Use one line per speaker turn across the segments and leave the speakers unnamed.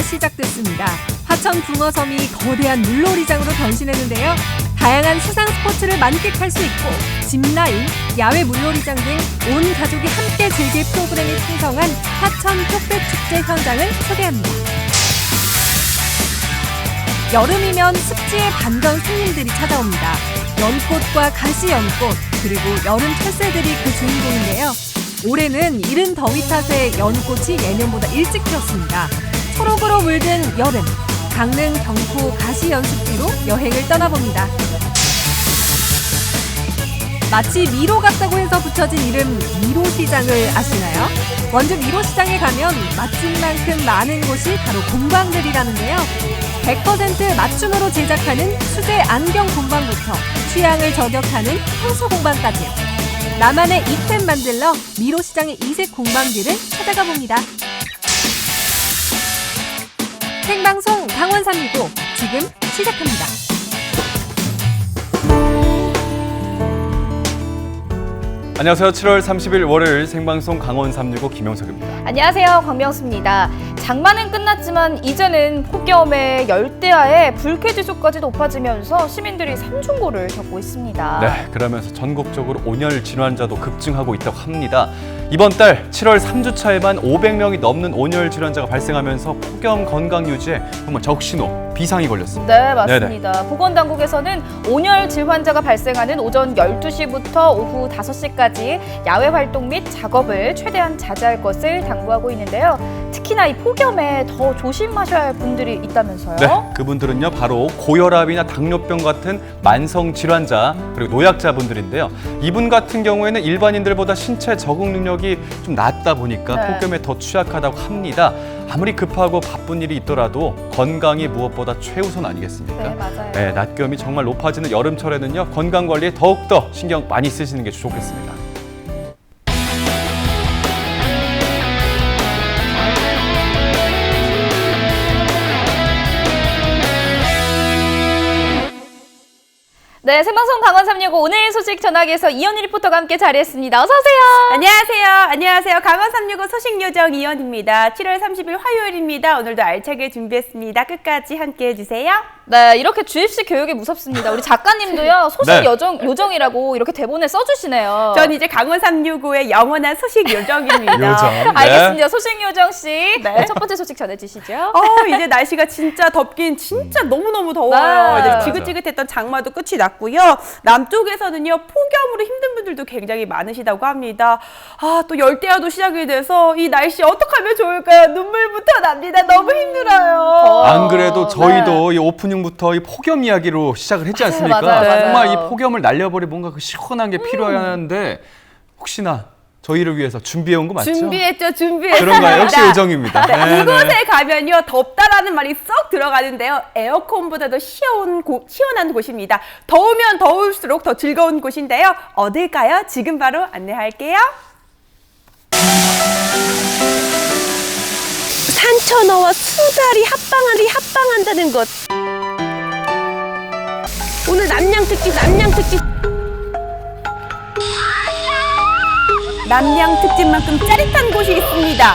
놀이가 시작됐습니다. 화천 붕어섬이 거대한 물놀이장으로 변신했는데요. 다양한 수상 스포츠를 만끽할 수 있고 짚라인, 야외 물놀이장 등 온 가족이 함께 즐길 프로그램이 풍성한 화천 뚝배축제 현장을 소개합니다. 여름이면 습지의 반전 손님들이 찾아옵니다. 연꽃과 가시연꽃, 그리고 여름 철새들이 그 주인공인데요. 올해는 이른 더위 탓에 연꽃이 예년보다 일찍 피었습니다. 초록으로 물든 여름, 강릉 경포 가시연습지로 여행을 떠나봅니다. 마치 미로 같다고 해서 붙여진 이름 미로시장을 아시나요? 원주 미로시장에 가면 맛집만큼 많은 곳이 바로 공방들이라는데요. 100% 맞춤으로 제작하는 수제 안경 공방부터 취향을 저격하는 향수 공방까지요. 나만의 이템 만들러 미로시장의 이색 공방들을 찾아가 봅니다. 생방송 강원 365 지금 시작합니다.
안녕하세요. 7월 30일 월요일 생방송 강원 365 김영석입니다.
안녕하세요. 광명수입니다. 장마는 끝났지만 이제는 폭염에 열대야에 불쾌지수까지 높아지면서 시민들이 삼중고를 겪고 있습니다.
네, 그러면서 전국적으로 온열 질환자도 급증하고 있다고 합니다. 이번 달 7월 3주차에만 500명이 넘는 온열 질환자가 발생하면서 폭염 건강 유지에 정말 적신호, 비상이 걸렸습니다.
네, 맞습니다. 네네. 보건당국에서는 온열 질환자가 발생하는 오전 12시부터 오후 5시까지 야외 활동 및 작업을 최대한 자제할 것을 당부하고 있는데요. 특히나 이 폭염에 더 조심하셔야 할 분들이 있다면서요?
네, 그분들은요 바로 고혈압이나 당뇨병 같은 만성 질환자 그리고 노약자분들인데요. 이분 같은 경우에는 일반인들보다 신체 적응 능력이 좀 낮다 보니까
네.
폭염에 더 취약하다고 합니다. 아무리 급하고 바쁜 일이 있더라도 건강이 무엇보다 최우선 아니겠습니까?
네, 맞아요.
네, 낮 기온이 정말 높아지는 여름철에는요 건강 관리에 더욱더 신경 많이 쓰시는 게 좋겠습니다.
네, 생방송 강원 365 오늘 소식 전하기에서 이현희 리포터가 함께 자리했습니다. 어서 오세요.
안녕하세요. 강원 365 소식 요정 이현입니다. 7월 30일 화요일입니다. 오늘도 알차게 준비했습니다. 끝까지 함께해 주세요.
네, 이렇게 주입식 교육이 무섭습니다. 우리 작가님도요, 소식
네.
요정이라고 이렇게 대본에 써주시네요.
전 이제 강원 365의 영원한 소식 요정입니다.
요정. 네.
알겠습니다. 소식 요정씨.
네.
첫 번째 소식 전해주시죠.
이제 날씨가 진짜 덥긴 진짜 너무너무 더워요.
네.
이제 지긋지긋했던 장마도 끝이 났고요. 남쪽에서는요, 폭염으로 힘든 분들도 굉장히 많으시다고 합니다. 또 열대야도 시작이 돼서 이 날씨 어떡하면 좋을까요? 눈물부터 납니다. 너무 힘들어요.
안 그래도 저희도 이 오프닝부터 이 폭염 이야기로 시작을 했지 않습니까?
맞아요.
정말 이 폭염을 날려버릴 뭔가 그 시원한 게 필요한데 혹시나 저희를 위해서 준비해 온 거 맞죠?
준비했죠.
그런가요? 역시 요정입니다.
네, 이곳에 가면요 덥다라는 말이 쏙 들어가는데요. 에어컨보다도 시원한 곳입니다. 더우면 더울수록 더 즐거운 곳인데요. 어딜까요? 지금 바로 안내할게요.
산천어와 수달이 합방한다는 것. 오늘 남양특집.
남양특집만큼 짜릿한 곳이 있습니다.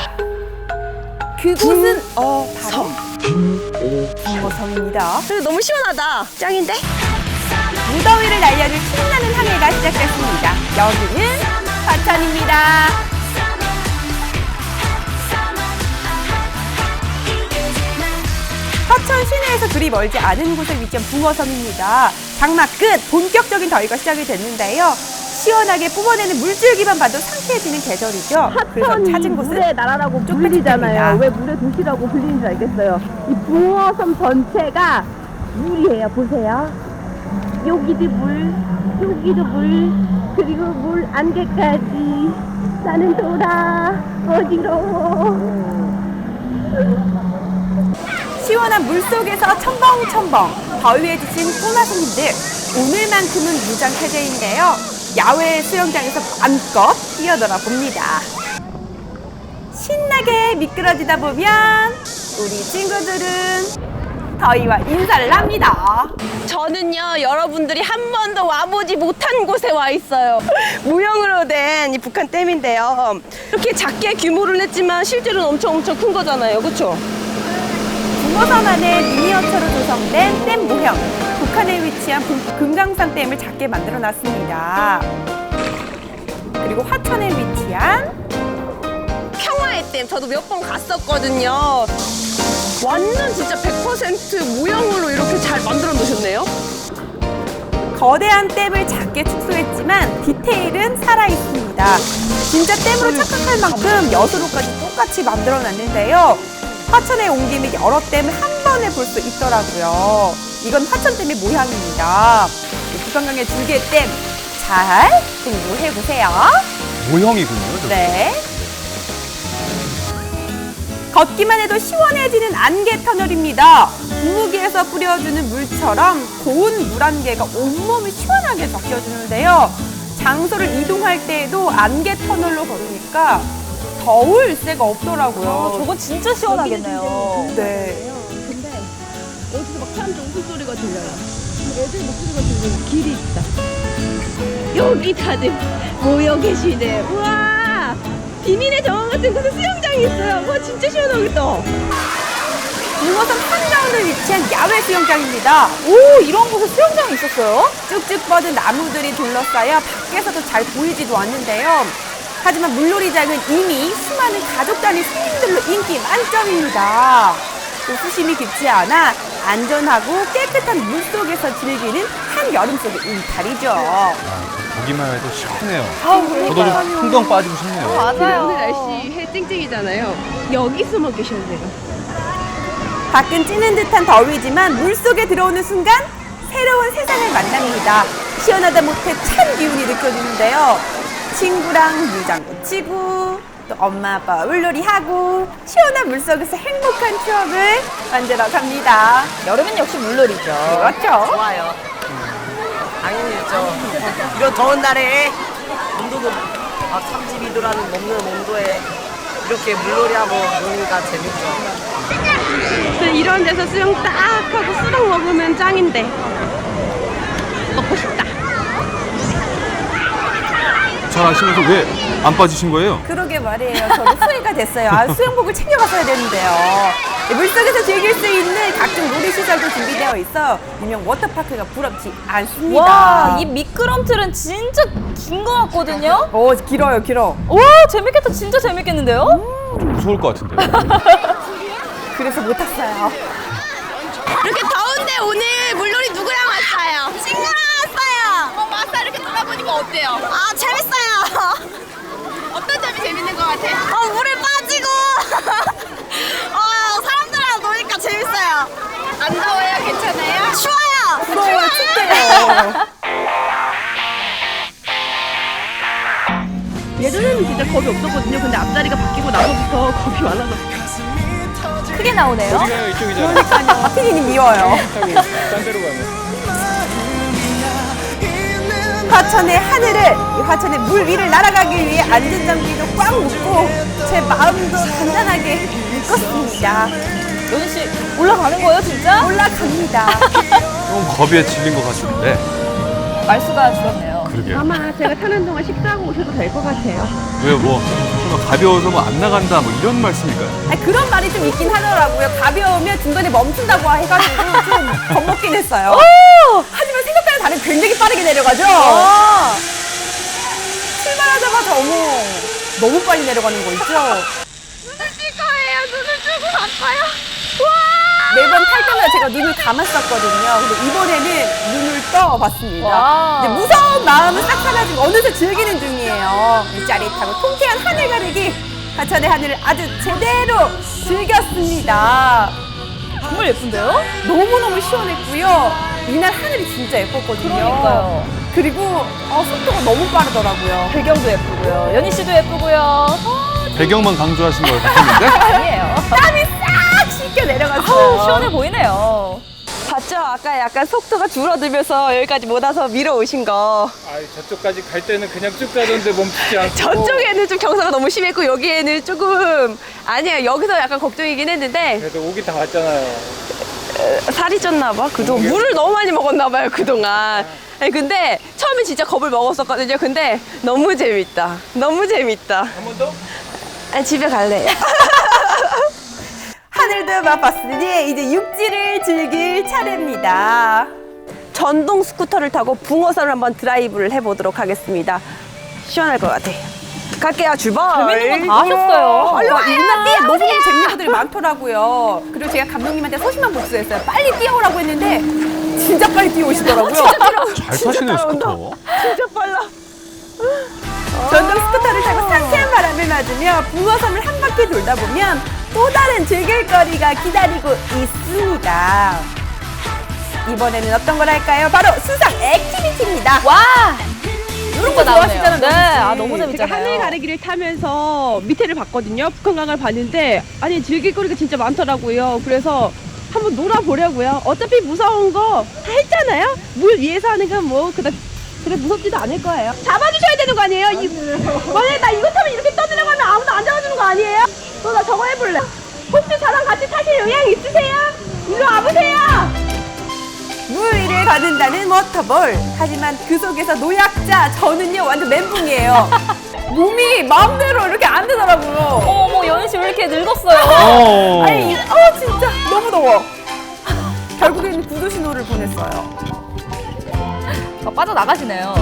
그곳은 바로 붕어섬입니다.
그리고 너무 시원하다. 짱인데?
무더위를 날려줄 신나는 항해가 시작됐습니다. 여기는 화천입니다. 화천 시내에서 그리 멀지 않은 곳에 위치한 붕어섬입니다. 장마 끝 본격적인 더위가 시작이 됐는데요. 시원하게 뿜어내는 물줄기만 봐도 상쾌해지는 계절이죠. 그래서 찾은 곳은
물의 나라라고
쪽배축입니다.
불리잖아요. 왜 물의 도시라고 불리는지 알겠어요. 이 붕어섬 전체가 물이에요. 보세요. 여기도 물, 여기도 물, 그리고 물 안개까지. 나는 돌아 어지러워.
시원한 물속에서 첨벙첨벙 더위에 지친 꼬마 손님들 오늘만큼은 무장해제인데요. 야외 수영장에서 마음껏 뛰어놀아 봅니다. 신나게 미끄러지다 보면 우리 친구들은 더위와 인사를 합니다.
저는요, 여러분들이 한 번도 와보지 못한 곳에 와 있어요. 무형으로 된 이 북한 댐인데요. 이렇게 작게 규모를 냈지만 실제로는 엄청 큰 거잖아요. 그렇죠?
붕어섬 안에 미니어처로 조성된 댐 모형. 북한에 위치한 금강산 댐을 작게 만들어 놨습니다. 그리고 화천에 위치한
평화의 댐 저도 몇 번 갔었거든요. 완전 진짜 100% 모형으로 이렇게 잘 만들어 놓으셨네요.
거대한 댐을 작게 축소했지만 디테일은 살아있습니다. 진짜 댐으로 착각할 만큼 여수로까지 똑같이 만들어 놨는데요. 화천에 온 김에 여러 댐을 한 번에 볼 수 있더라고요. 이건 화천댐의 모양입니다. 북한강의 두 개의 댐 잘 공부해보세요.
모형이군요. 저게.
네. 걷기만 해도 시원해지는 안개 터널입니다. 분무기에서 뿌려주는 물처럼 고운 물 안개가 온몸을 시원하게 적셔주는데요. 장소를 이동할 때에도 안개 터널로 걸으니까 더울 새가 없더라고요.
저건 진짜 시원하겠네요.
네.
근데 어디서 막 사람들 웃음소리가 들려요. 애들 목소리가 들리고 길이 있다. 여기 다들 모여 계시네. 우와! 비밀의 정원 같은 곳에 수영장이 있어요. 와, 진짜 시원하겠다.
붕어섬 한가운데 위치한 야외 수영장입니다.
오, 이런 곳에 수영장이 있었어요?
쭉쭉 뻗은 나무들이 둘러싸여 밖에서도 잘 보이지도 않는데요. 하지만 물놀이장은 이미 수많은 가족 단위 손님들로 인기 만점입니다. 또 수심이 깊지 않아 안전하고 깨끗한 물속에서 즐기는 한여름 속의 일탈이죠.
보기만 해도 시원해요.
아우,
저도 좀 풍덩 빠지고 싶네요.
맞아요.
오늘 날씨 해 쨍쨍이잖아요. 여기서만 계셔도 돼요.
밖은 찌는 듯한 더위지만 물속에 들어오는 순간 새로운 세상을 만납니다. 시원하다 못해 찬 기운이 느껴지는데요. 친구랑 물장구 치고 또 엄마 아빠 물놀이하고 시원한 물속에서 행복한 추억을 만들어 갑니다.
여름엔 역시 물놀이죠.
그렇죠?
좋아요. 당연히죠. 이런 더운 날에 온도도 32도라는 먹는 온도에 이렇게 물놀이하고 노니까 재밌죠.
이런 데서 수영 딱 하고 수박 먹으면 짱인데. 먹고 싶다.
잘 아시면서 왜 안 빠지신 거예요?
그러게 말이에요. 저도 후회가 됐어요. 아, 수영복을 챙겨갔어야 되는데요. 물속에서 즐길 수 있는 각종 놀이시설도 준비되어 있어 유명 워터파크가 부럽지 않습니다.
와, 이 미끄럼틀은 진짜 긴 것 같거든요?
오, 길어요, 길어.
와, 재밌겠다. 진짜 재밌겠는데요?
좀 무서울 것 같은데.
그래서 못 탔어요.
이렇게 더운데 오늘 물놀이 누구랑 왔어요? 친구랑 왔어요. 와서 이렇게 놀아보니까 어때요? 아, 재밌어요. 어떤 점이 재밌는 것 같아요? 물에 빠지고 사람들이랑 노니까 재밌어요. 안 더워요? 괜찮아요? 추워요.
부러워요, 춥대요.
예전에는 진짜 겁이 없었거든요. 근데 앞자리가 바뀌고 나서부터 겁이 많아서.
크게 나오네요.
그러니까요. 피디님 미워요. 화천의 하늘을, 이 화천의 물 위를 날아가기 위해 안전장비도 꽉 묶고 제 마음도 단단하게 묶었습니다.
연희 씨, 올라가는 거예요, 진짜?
올라갑니다.
좀 겁에 질린 것 같은데.
말수가 줄었네요.
그러게요.
아마 제가 타는 동안 식사하고 오셔도 될 것 같아요.
왜요? 뭐 좀 가벼워서 뭐 안 나간다 뭐 이런 말씀일까요?
아니, 그런 말이 좀 있긴 하더라고요. 가벼우면 중간에 멈춘다고 해가지고 좀 겁먹긴 했어요. 하지만 생각과는 다르게 굉장히 빠르게 내려가죠. 출발하자마자 어머 너무 빨리 내려가는 거 있죠. 매번 탈 때마다 제가 눈을 감았었거든요. 근데 이번에는 눈을 떠봤습니다.
와.
이제 무서운 마음은 싹 사라지고 어느새 즐기는 중이에요. 이 짜릿하고 통쾌한 하늘 가르기. 화천의 하늘을 아주 제대로 즐겼습니다.
정말 예쁜데요?
너무너무 시원했고요. 이날 하늘이 진짜 예뻤거든요.
그러니까요.
그리고 속도가 너무 빠르더라고요.
배경도 예쁘고요. 연희 씨도 예쁘고요.
배경만 강조하신 것 같은데?
아니에요.
땀이 싹 씻겨 내려갔어요.
아우, 시원해 보이네요.
봤죠? 아까 약간 속도가 줄어들면서 여기까지 못 와서 밀어오신 거.
저쪽까지 갈 때는 그냥 쭉 가던데 멈추지 않고
저쪽에는 좀 경사가 너무 심했고 여기에는 조금 아니에요. 여기서 약간 걱정이긴 했는데
그래도 오기 다 왔잖아요.
살이 쪘나 봐. 그동안 물을 너무 많이 먹었나 봐요. 그동안. 아니, 근데 처음에 진짜 겁을 먹었었거든요. 근데 너무 재밌다. 너무 재밌다.
한 번 더?
아니, 집에 갈래요.
하늘 물들도 맛봤으니 이제 육지를 즐길 차례입니다. 전동 스쿠터를 타고 붕어선을 한번 드라이브를 해보도록 하겠습니다. 시원할 것 같아. 갈게요. 출발.
재밌는 거 다 하셨어요.
이날 너무 재밌는 것들이 많더라고요. 그리고 제가 감독님한테 소식만 복수했어요. 빨리 뛰어오라고 했는데 진짜 빨리 뛰어오시더라고요.
잘 타시네요, 스쿠터.
진짜 빨라. 전동 스쿠터를 타고 상쾌한 바람을 맞으며 붕어섬을 한 바퀴 돌다 보면 또 다른 즐길거리가 기다리고 있습니다. 이번에는 어떤 걸 할까요? 바로 수상 액티비티입니다.
와!
이런 거 좋아하시잖아요.
네, 아, 너무
제가
재밌잖아요.
하늘 가르기를 타면서 밑에를 봤거든요. 북한강을 봤는데 아니 즐길거리가 진짜 많더라고요. 그래서 한번 놀아보려고요. 어차피 무서운 거 다 했잖아요. 물 위에서 하는 건 뭐 그래 무섭지도 않을 거예요. 잡아주셔야 되는 거 아니에요? 만약에 나 이거 타면 이렇게 떠들어가면 아무도 안 잡아주는 거 아니에요? 나 저거 해볼래. 혹시 저랑 같이 타실 의향 있으세요? 일로 와보세요.
물 위를 걷는다는 워터볼. 하지만 그 속에서 노약자 저는요 완전 멘붕이에요. 몸이 마음대로 이렇게 안 되더라고요.
어머, 연희 씨 왜 이렇게 늙었어요?
아니 진짜 너무 더워. 결국에는 구두 신호를 보냈어요.
빠져나가시네요.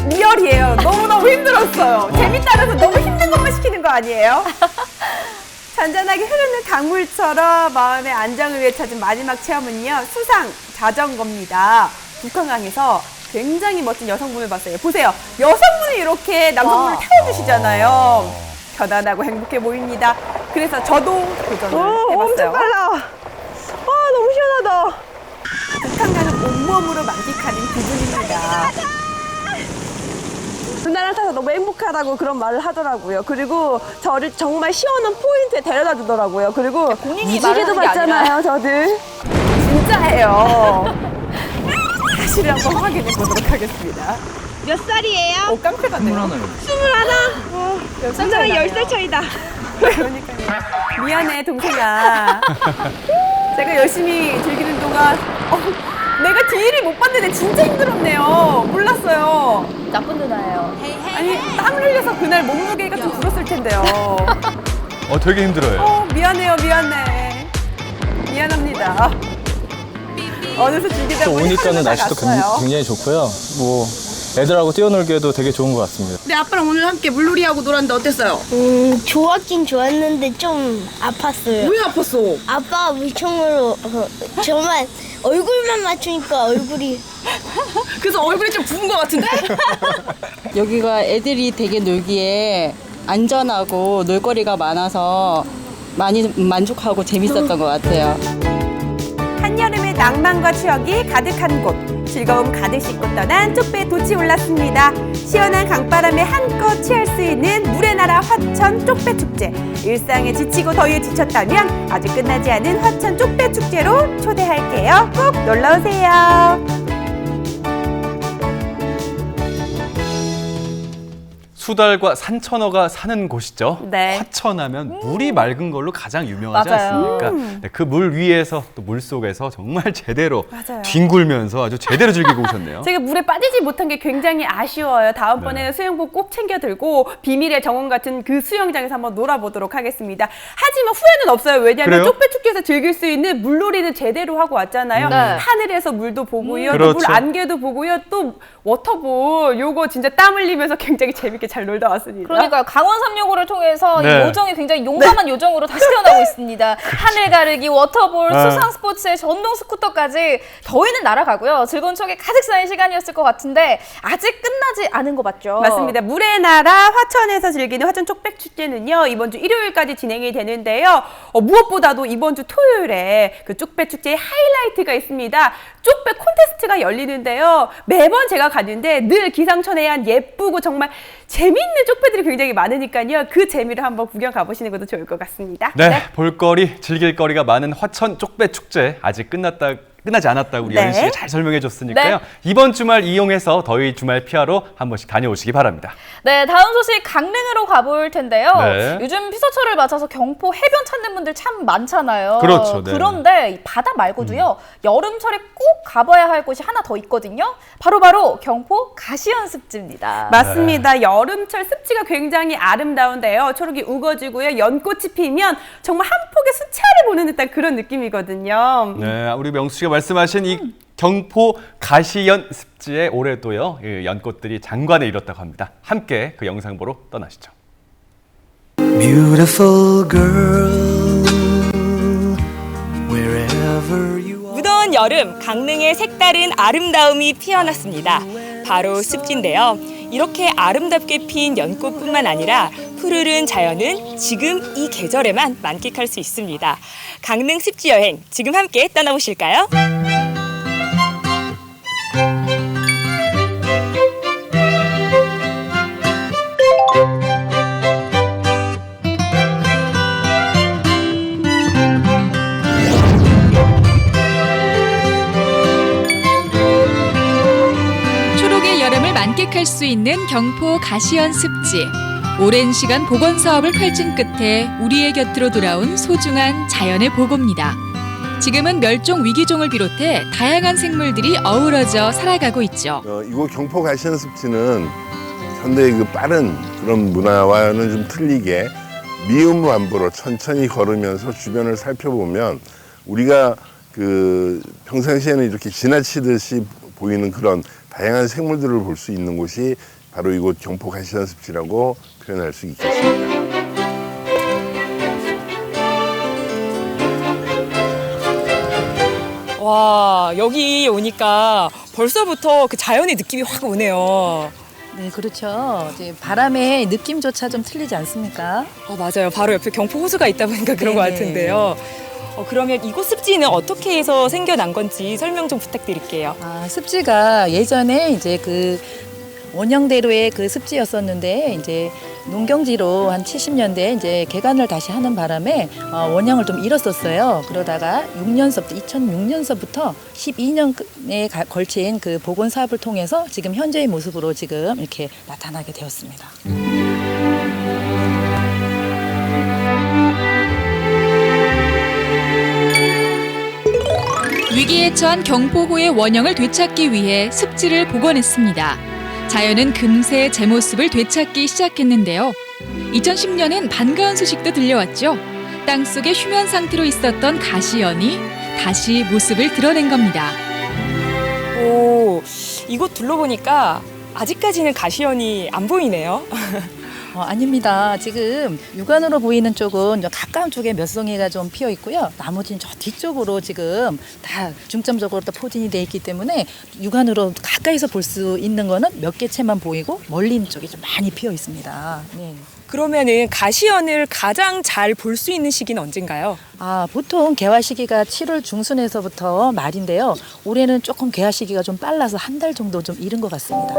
리얼이에요. 너무너무 힘들었어요. 재밌다면서 너무 힘든 것만 시키는 거 아니에요? 잔잔하게 흐르는 강물처럼 마음의 안정을 위해 찾은 마지막 체험은요. 수상 자전거입니다. 북한강에서 굉장히 멋진 여성분을 봤어요. 보세요. 여성분이 이렇게 남성분을 태워주시잖아요. 편안하고 행복해 보입니다. 그래서 저도 도전을 해봤어요.
엄청 빨라. 너무 시원하다.
북한강을 온몸으로 만끽하는 기분입니다.
누나랑 타서 너무 행복하다고 그런 말을 하더라고요. 그리고 저를 정말 시원한 포인트에 데려다 주더라고요. 그리고
본인이 말을
무지개도
하는 게 아니라.
봤잖아요, 저들.
진짜예요. 사실을 한번 확인해 보도록 하겠습니다.
몇 살이에요?
깜패 같네요.
21. 누나랑 10살 차이다.
그러니까요. 미안해, 동생아. 제가 열심히 즐기는 동안 내가 뒤를 못 봤는데 진짜 힘들었네요. 몰랐어요.
나쁜 누나예요.
아니, 땀을 흘려서 그날 몸무게가 좀 줄었을 텐데요.
되게 힘들어요.
미안해요, 미안해. 미안합니다. 어느새 즐기다
또
보니
오니까는
하루가
날씨도
갔어요.
굉장히 좋고요. 뭐 애들하고 뛰어놀기에도 되게 좋은 것 같습니다.
우리 아빠랑 오늘 함께 물놀이하고 놀았는데 어땠어요?
좋았긴 좋았는데 좀 아팠어요.
왜 아팠어?
아빠가 물총으로 정말 얼굴만 맞추니까 얼굴이
그래서 얼굴이 좀 부은 것 같은데?
여기가 애들이 되게 놀기에 안전하고 놀거리가 많아서 많이 만족하고 재밌었던 것 같아요.
한여름의 낭만과 추억이 가득한 곳, 즐거움 가득 싣고 떠난 쪽배 돛이 올랐습니다. 시원한 강바람에 한껏 취할 수 있는 물의 나라 화천 쪽배 축제. 일상에 지치고 더위에 지쳤다면 아직 끝나지 않은 화천 쪽배 축제로 초대할게요. 꼭 놀러 오세요.
수달과 산천어가 사는 곳이죠.
네.
화천하면 물이 맑은 걸로 가장 유명하지
맞아요.
않습니까? 네, 그 물 위에서 또 물 속에서 정말 제대로
맞아요.
뒹굴면서 아주 제대로 즐기고 오셨네요.
제가 물에 빠지지 못한 게 굉장히 아쉬워요. 다음번에는 수영복 꼭 챙겨 들고 비밀의 정원 같은 그 수영장에서 한번 놀아보도록 하겠습니다. 하지만 후회는 없어요. 왜냐하면
그래요?
쪽배 축제에서 즐길 수 있는 물놀이는 제대로 하고 왔잖아요.
네.
하늘에서 물도 보고요. 또
그렇죠.
물 안개도 보고요. 또 워터볼 요거 진짜 땀 흘리면서 굉장히 재밌게 잘 놀다 왔습니다.
그러니까요. 강원 365를 통해서
네.
이 요정이 굉장히 용감한 요정으로 다시 태어나고 있습니다. 하늘 가르기, 워터볼, 수상 스포츠에 전동 스쿠터까지 더위는 날아가고요. 즐거운 추억이 가득 쌓인 시간이었을 것 같은데 아직 끝나지 않은 거 맞죠?
맞습니다. 물의 나라 화천에서 즐기는 화천 쪽배 축제는요 이번 주 일요일까지 진행이 되는데요. 무엇보다도 이번 주 토요일에 그 쪽배 축제의 하이라이트가 있습니다. 쪽배 콘테스트가 열리는데요. 매번 제가 가는데 늘 기상천외한 예쁘고 정말 재미있는 쪽배들이 굉장히 많으니까요. 그 재미를 한번 구경 가보시는 것도 좋을 것 같습니다.
네, 볼거리, 즐길거리가 많은 화천 쪽배 축제 아직 끝났다 끝나지 않았다고 우리
네.
연희 씨가 잘 설명해 줬으니까요.
네.
이번 주말 이용해서 더위 주말 피하러 한 번씩 다녀오시기 바랍니다.
네, 다음 소식 강릉으로 가볼 텐데요.
네.
요즘 피서철을 맞아서 경포 해변 찾는 분들 참 많잖아요.
그렇죠, 네.
그런데 이 바다 말고도요. 여름철에 꼭 가봐야 할 곳이 하나 더 있거든요. 바로 경포 가시연 습지입니다.
맞습니다. 여름철 습지가 굉장히 아름다운데요. 초록이 우거지고요. 연꽃이 피면 정말 한 폭의 수채화를 보는 듯한 그런 느낌이거든요.
네, 우리 명수 씨가 말씀하신 이 경포 가시연 습지에 올해도요 이 연꽃들이 장관을 이뤘다고 합니다. 함께 그 영상 보러 떠나시죠.
Beautiful girl, wherever you are.
무더운 여름, 강릉의 색다른 아름다움이 피어났습니다. 바로 습지인데요. 이렇게 아름답게 핀 연꽃뿐만 아니라 푸르른 자연은 지금 이 계절에만 만끽할 수 있습니다. 강릉 습지 여행, 지금 함께 떠나보실까요?
초록의 여름을 만끽할 수 있는 경포 가시연 습지. 오랜 시간 복원 사업을 펼친 끝에 우리의 곁으로 돌아온 소중한 자연의 보고입니다. 지금은 멸종 위기종을 비롯해 다양한 생물들이 어우러져 살아가고 있죠.
이곳 경포 가시연 습지는 현대의 그 빠른 그런 문화와는 좀 틀리게 미음만부로 천천히 걸으면서 주변을 살펴보면 우리가 그 평상시에는 이렇게 지나치듯이 보이는 그런 다양한 생물들을 볼 수 있는 곳이 바로 이곳 경포 가시연 습지라고 표현할 수 있겠습니다.
와, 여기 오니까 벌써부터 그 자연의 느낌이 확 오네요.
네, 그렇죠. 이제 바람의 느낌조차 좀 틀리지 않습니까?
맞아요. 바로 옆에 경포 호수가 있다 보니까 그런 것
네네.
같은데요. 그러면 이곳 습지는 어떻게 해서 생겨난 건지 설명 좀 부탁드릴게요.
습지가 예전에 이제 그 원형대로의 그 습지였었는데 이제 농경지로 한 70년대에 이제 개간을 다시 하는 바람에 원형을 좀 잃었었어요. 그러다가 2006년서부터 12년에 걸친 그 복원 사업을 통해서 지금 현재의 모습으로 지금 이렇게 나타나게 되었습니다.
위기에 처한 경포호의 원형을 되찾기 위해 습지를 복원했습니다. 자연은 금세 제 모습을 되찾기 시작했는데요. 2010년엔 반가운 소식도 들려왔죠. 땅속에 휴면 상태로 있었던 가시연이 다시 모습을 드러낸 겁니다.
오, 이곳 둘러보니까 아직까지는 가시연이 안 보이네요.
아닙니다. 지금 육안으로 보이는 쪽은 가까운 쪽에 몇 송이가 좀 피어 있고요. 나머지는 저 뒤쪽으로 지금 다 중점적으로 다 포진이 돼 있기 때문에 육안으로 가까이서 볼 수 있는 거는 몇 개 채만 보이고 멀리 있는 쪽이 좀 많이 피어 있습니다. 네.
그러면은 가시연을 가장 잘 볼 수 있는 시기는 언젠가요?
보통 개화 시기가 7월 중순에서부터 말인데요. 올해는 조금 개화 시기가 좀 빨라서 한 달 정도 좀 이른 것 같습니다.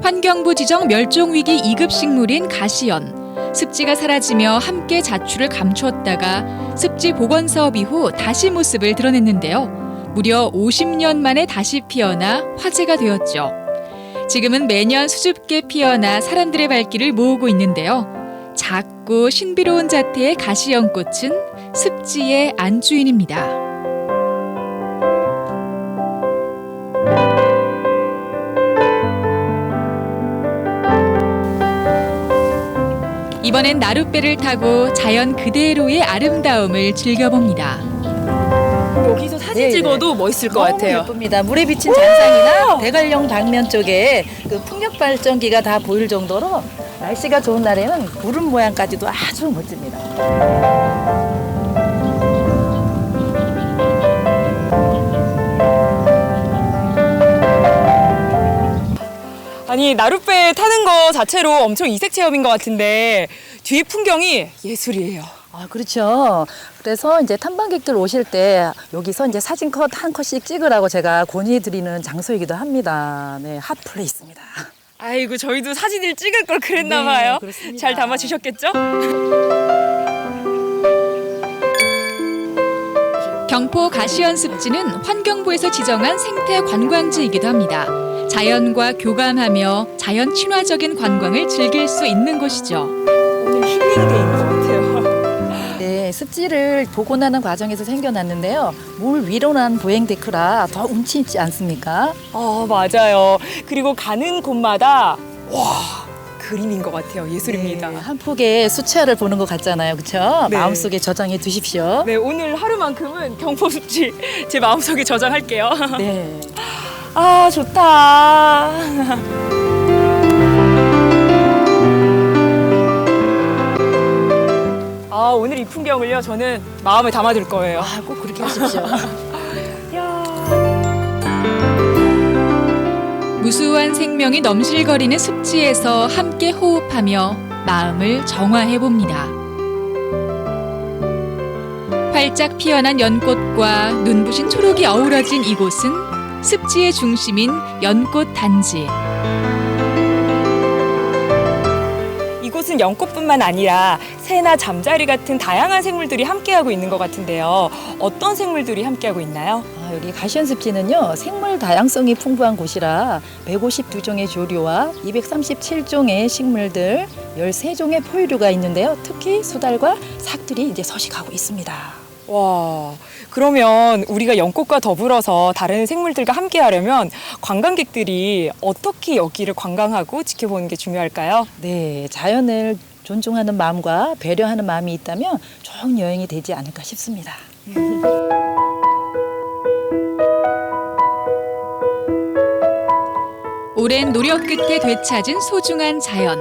환경부 지정 멸종위기 2급 식물인 가시연. 습지가 사라지며 함께 자취를 감추었다가 습지 복원 사업 이후 다시 모습을 드러냈는데요. 무려 50년 만에 다시 피어나 화제가 되었죠. 지금은 매년 수줍게 피어나 사람들의 발길을 모으고 있는데요. 작고 신비로운 자태의 가시연꽃은 습지의 안주인입니다. 이번엔 나룻배를 타고 자연 그대로의 아름다움을 즐겨봅니다.
여기서 사진 찍어도 멋있을 것 같아요.
너무 예쁩니다. 물에 비친 잔상이나 대관령 방면 쪽에 그 풍력 발전기가 다 보일 정도로 날씨가 좋은 날에는 구름 모양까지도 아주 멋집니다.
아니, 나룻배 타는 거 자체로 엄청 이색 체험인 것 같은데 뒤에 풍경이 예술이에요.
그렇죠. 그래서 이제 탐방객들 오실 때 여기서 이제 사진 한 컷씩 찍으라고 제가 권유해드리는 장소이기도 합니다. 네, 핫플레이스입니다.
아이고, 저희도 사진을 찍을 걸 그랬나 봐요.
그렇습니다.
잘 담아주셨겠죠?
경포 가시연 습지는 환경부에서 지정한 생태 관광지이기도 합니다. 자연과 교감하며 자연 친화적인 관광을 즐길 수 있는 곳이죠.
오늘 힐링이 돼 있는 것 같아요.
네, 습지를 복원하는 과정에서 생겨났는데요. 물 위로 난 보행 데크라 더 운치 있지 않습니까?
맞아요. 그리고 가는 곳마다 그림인 것 같아요. 예술입니다.
네, 한 폭의 수채화를 보는 것 같잖아요. 그렇죠?
네.
마음속에 저장해 두십시오.
네, 오늘 하루만큼은 경포 습지 제 마음속에 저장할게요.
네.
아, 좋다. 오늘 이 풍경을요, 저는 마음에 담아둘 거예요.
꼭 그렇게 하십시오.
무수한 생명이 넘실거리는 습지에서 함께 호흡하며 마음을 정화해봅니다. 활짝 피어난 연꽃과 눈부신 초록이 어우러진 이곳은 습지의 중심인 연꽃 단지.
이곳은 연꽃뿐만 아니라 새나 잠자리 같은 다양한 생물들이 함께하고 있는 것 같은데요. 어떤 생물들이 함께하고 있나요?
여기 가시연 습지는요, 생물 다양성이 풍부한 곳이라 152종의 조류와 237종의 식물들, 13종의 포유류가 있는데요. 특히 수달과 삭들이 이제 서식하고 있습니다.
와, 그러면 우리가 연꽃과 더불어서 다른 생물들과 함께 하려면 관광객들이 어떻게 여기를 관광하고 지켜보는 게 중요할까요?
네, 자연을 존중하는 마음과 배려하는 마음이 있다면 좋은 여행이 되지 않을까 싶습니다.
오랜 노력 끝에 되찾은 소중한 자연.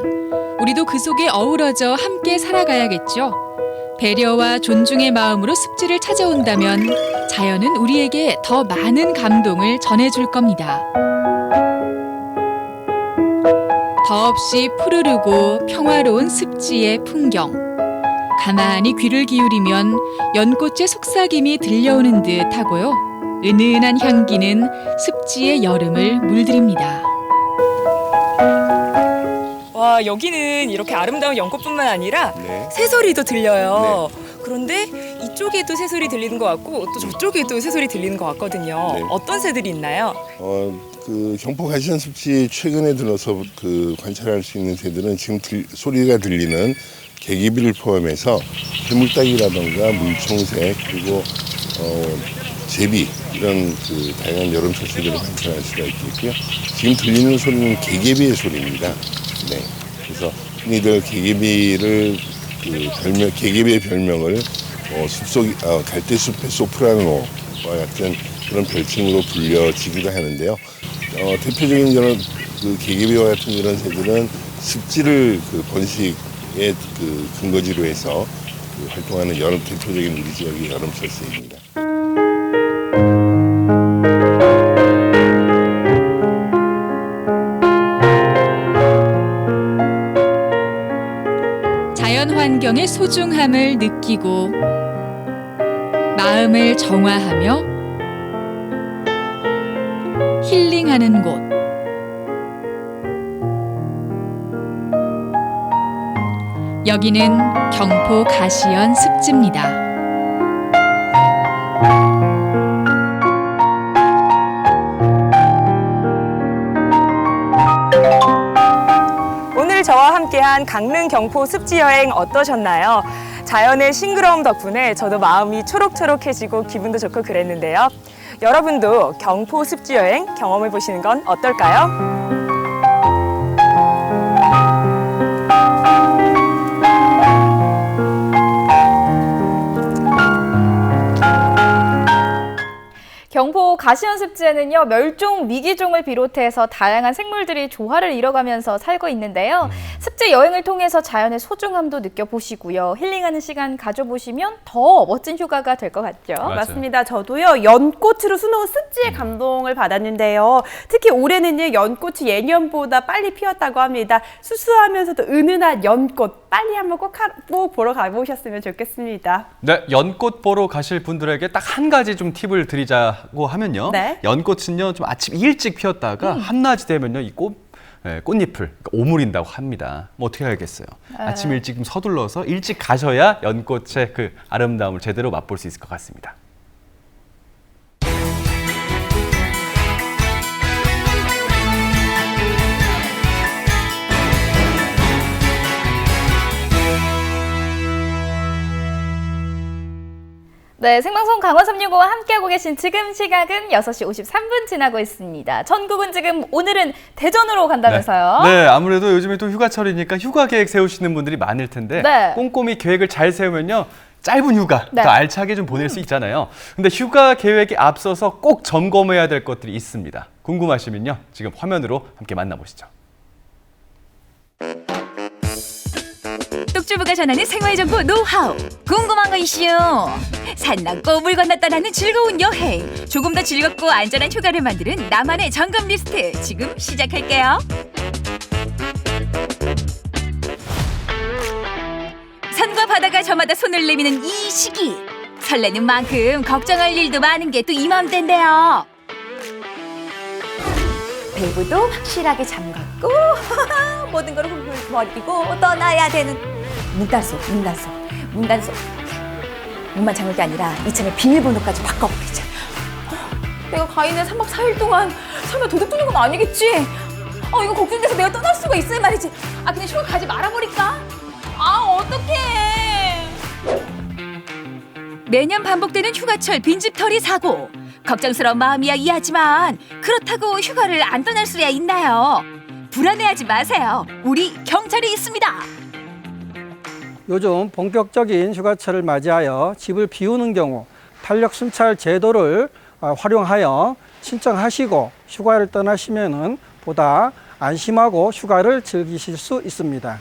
우리도 그 속에 어우러져 함께 살아가야겠죠. 배려와 존중의 마음으로 습지를 찾아온다면 자연은 우리에게 더 많은 감동을 전해줄 겁니다. 더없이 푸르르고 평화로운 습지의 풍경. 가만히 귀를 기울이면 연꽃의 속삭임이 들려오는 듯 하고요. 은은한 향기는 습지의 여름을 물들입니다.
와, 여기는 이렇게 아름다운 연꽃뿐만 아니라 새소리도 들려요. 그런데 이쪽에도 새소리 들리는 것 같고 또 저쪽에도 새소리 들리는 것 같거든요.
네.
어떤 새들이 있나요?
그 경포 가시연 습지 최근에 들어서 그 관찰할 수 있는 새들은 지금 소리가 들리는 개기비를 포함해서 해물닭이라던가 물총새 그리고 제비 이런 그 다양한 여름철 새들을 관찰할 수가 있겠고요. 지금 들리는 소리는 개개비의 소리입니다. 네, 그래서 흔히들 개개비를 개개비의 별명을 숲속 갈대숲의 소프라노와 같은 그런 별칭으로 불려지기도 하는데요. 대표적인 그런 그 개개비와 같은 이런 새들은 습지를 그 번식의 그 근거지로 해서 그 활동하는 대표적인 우리 지역의 여름철 새입니다.
자연 환경의 소중함을 느끼고 마음을 정화하며 힐링하는 곳. 여기는 경포 가시연 습지입니다.
오늘 저와 함께한 강릉 경포 습지 여행 어떠셨나요? 자연의 싱그러움 덕분에 저도 마음이 초록초록해지고 기분도 좋고 그랬는데요. 여러분도 경포 습지 여행 경험해 보시는 건 어떨까요?
경포 가시연 습지에는요, 멸종 위기종을 비롯해서 다양한 생물들이 조화를 이뤄가면서 살고 있는데요. 습지 여행을 통해서 자연의 소중함도 느껴보시고요. 힐링하는 시간 가져보시면 더 멋진 휴가가 될 것 같죠?
맞습니다. 저도요, 연꽃으로 수놓은 습지에 감동을 받았는데요. 특히 올해는요, 연꽃이 예년보다 빨리 피었다고 합니다. 수수하면서도 은은한 연꽃 빨리 한번 꼭 보러 가보셨으면 좋겠습니다.
네, 연꽃 보러 가실 분들에게 딱 한 가지 좀 팁을 드리자고 하면요.
네.
연꽃은요, 좀 아침 일찍 피었다가 한낮이 되면요, 이 꽃잎을 그러니까 오므린다고 합니다. 뭐 어떻게 해야겠어요? 아침 일찍 좀 서둘러서 일찍 가셔야 연꽃의 그 아름다움을 제대로 맛볼 수 있을 것 같습니다.
네, 생방송 강원 365와 함께하고 계신 지금 시각은 6시 53분 지나고 있습니다. 전국은 지금 오늘은 대전으로 간다면서요?
네, 아무래도 요즘에 또 휴가철이니까 휴가 계획 세우시는 분들이 많을 텐데
네.
꼼꼼히 계획을 잘 세우면요. 짧은 휴가
네.
더 알차게 좀 보낼 수 있잖아요. 근데 휴가 계획에 앞서서 꼭 점검해야 될 것들이 있습니다. 궁금하시면요. 지금 화면으로 함께 만나보시죠.
똑주부가 전하는 생활정보 노하우. 궁금한 거 이슈. 산 넘고 물 건너 떠나는 즐거운 여행. 조금 더 즐겁고 안전한 휴가를 만드는 나만의 점검 리스트. 지금 시작할게요. 산과 바다가 저마다 손을 내미는 이 시기. 설레는 만큼 걱정할 일도 많은 게 또 이맘때인데요.
밸브도 확실하게 잠갔고 모든 걸 훌훌 버리고 떠나야 되는 문단속. 문만 잠글 게 아니라 이참에 비밀번호까지 바꿔버리자. 내가 가 있는 3박 4일 동안 설마 도둑 두는 건 아니겠지? 이거 걱정돼서 내가 떠날 수가 있어야 말이지. 그냥 휴가 가지 말아버릴까? 어떡해.
매년 반복되는 휴가철 빈집털이 사고. 걱정스러운 마음이야 이해하지만 그렇다고 휴가를 안 떠날 수야 있나요? 불안해하지 마세요. 우리 경찰이 있습니다.
요즘 본격적인 휴가철을 맞이하여 집을 비우는 경우 탄력 순찰 제도를 활용하여 신청하시고 휴가를 떠나시면은 보다 안심하고 휴가를 즐기실 수 있습니다.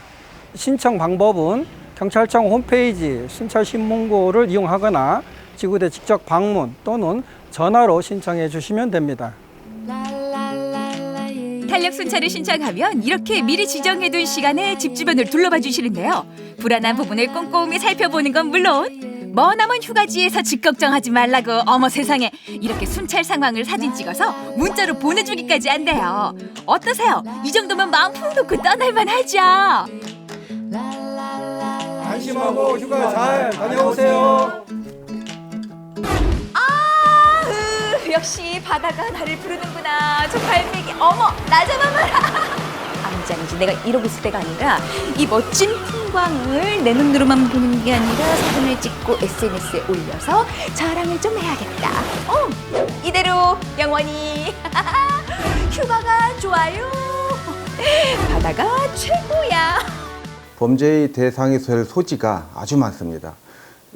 신청 방법은 경찰청 홈페이지 순찰 신문고를 이용하거나 지구대 직접 방문 또는 전화로 신청해 주시면 됩니다.
탄력 순찰을 신청하면 이렇게 미리 지정해둔 시간에 집 주변을 둘러봐 주시는데요. 불안한 부분을 꼼꼼히 살펴보는 건 물론 머나먼 휴가지에서 집 걱정하지 말라고 어머 세상에 이렇게 순찰 상황을 사진 찍어서 문자로 보내주기까지 한대요. 어떠세요? 이 정도면 마음 푹 놓고 떠날만 하죠.
안심하고 휴가 잘 다녀오세요.
역시 바다가 나를 부르는구나. 저 갈매기 어머 나 잡아봐라. 아니지 내가 이러고 있을 때가 아니라 이 멋진 풍광을 내 눈으로만 보는 게 아니라 사진을 찍고 SNS에 올려서 자랑을 좀 해야겠다. 이대로 영원히 휴가가 좋아요. 바다가 최고야.
범죄의 대상이 될 소지가 아주 많습니다.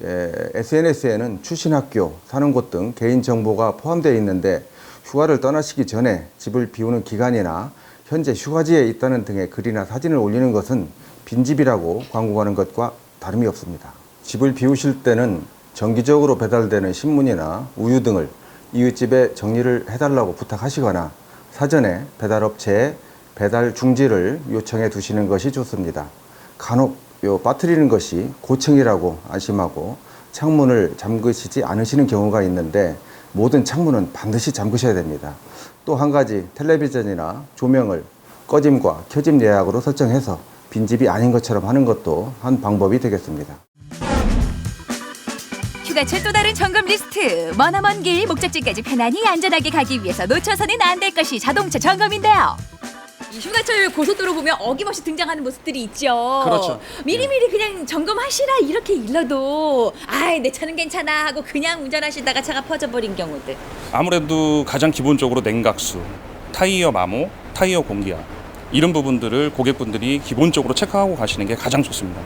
SNS에는 출신 학교, 사는 곳 등 개인정보가 포함되어 있는데 휴가를 떠나시기 전에 집을 비우는 기간이나 현재 휴가지에 있다는 등의 글이나 사진을 올리는 것은 빈집이라고 광고하는 것과 다름이 없습니다. 집을 비우실 때는 정기적으로 배달되는 신문이나 우유 등을 이웃집에 정리를 해달라고 부탁하시거나 사전에 배달업체에 배달 중지를 요청해 두시는 것이 좋습니다. 간혹 빠뜨리는 것이 고층이라고 안심하고 창문을 잠그시지 않으시는 경우가 있는데 모든 창문은 반드시 잠그셔야 됩니다. 또 한 가지 텔레비전이나 조명을 꺼짐과 켜짐 예약으로 설정해서 빈집이 아닌 것처럼 하는 것도 한 방법이 되겠습니다.
휴가철 또 다른 점검 리스트. 머나먼 길 목적지까지 편안히 안전하게 가기 위해서 놓쳐서는 안 될 것이 자동차 점검인데요. 이 휴가철 고속도로 보면 어김없이 등장하는 모습들이 있죠.
그렇죠.
미리미리 그냥 점검하시라 이렇게 일러도 내 차는 괜찮아 하고 그냥 운전하시다가 차가 퍼져버린 경우들.
아무래도 가장 기본적으로 냉각수, 타이어 마모, 타이어 공기압 이런 부분들을 고객분들이 기본적으로 체크하고 가시는 게 가장 좋습니다.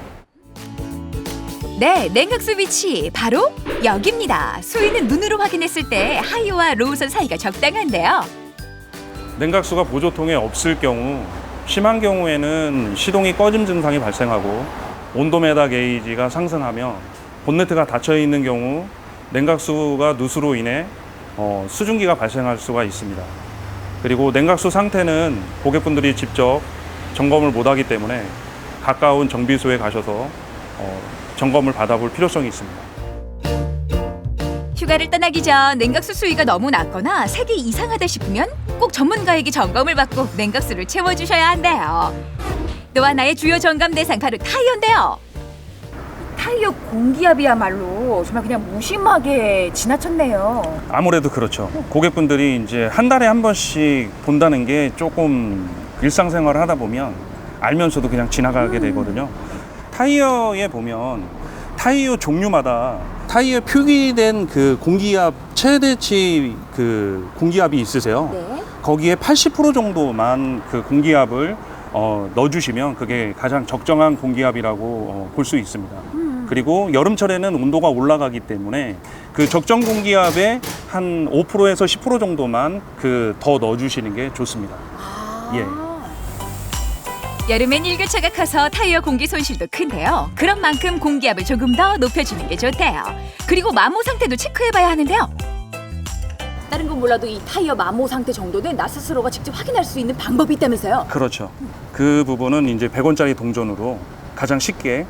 네, 냉각수 위치 바로 여기입니다. 수위는 눈으로 확인했을 때 하이와 로우선 사이가 적당한데요.
냉각수가 보조통에 없을 경우 심한 경우에는 시동이 꺼짐 증상이 발생하고 온도메다 게이지가 상승하며 본네트가 닫혀 있는 경우 냉각수가 누수로 인해 수증기가 발생할 수가 있습니다. 그리고 냉각수 상태는 고객분들이 직접 점검을 못하기 때문에 가까운 정비소에 가셔서 점검을 받아볼 필요성이 있습니다.
휴가를 떠나기 전 냉각수 수위가 너무 낮거나 색이 이상하다 싶으면 꼭 전문가에게 점검을 받고 냉각수를 채워주셔야 한대요. 또 하나의 주요 점검 대상 바로 타이어인데요.
타이어 공기압이야말로 정말 그냥 무심하게 지나쳤네요.
아무래도 그렇죠. 고객분들이 이제 한 달에 한 번씩 본다는 게 조금 일상생활을 하다 보면 알면서도 그냥 지나가게 되거든요. 타이어에 보면 타이어 종류마다 타이어에 표기된 그 공기압 최대치 그 공기압이 있으세요.
네.
거기에 80% 정도만 그 공기압을 넣어주시면 그게 가장 적정한 공기압이라고 볼 수 있습니다. 그리고 여름철에는 온도가 올라가기 때문에 그 적정 공기압의 한 5%에서 10% 정도만 더 넣어주시는 게 좋습니다. 예.
여름엔 일교차가 커서 타이어 공기 손실도 큰데요. 그런 만큼 공기압을 조금 더 높여주는 게 좋대요. 그리고 마모 상태도 체크해봐야 하는데요.
다른 건 몰라도 이 타이어 마모 상태 정도는 나 스스로가 직접 확인할 수 있는 방법이 있다면서요?
그렇죠. 그 부분은 이제 100원짜리 동전으로 가장 쉽게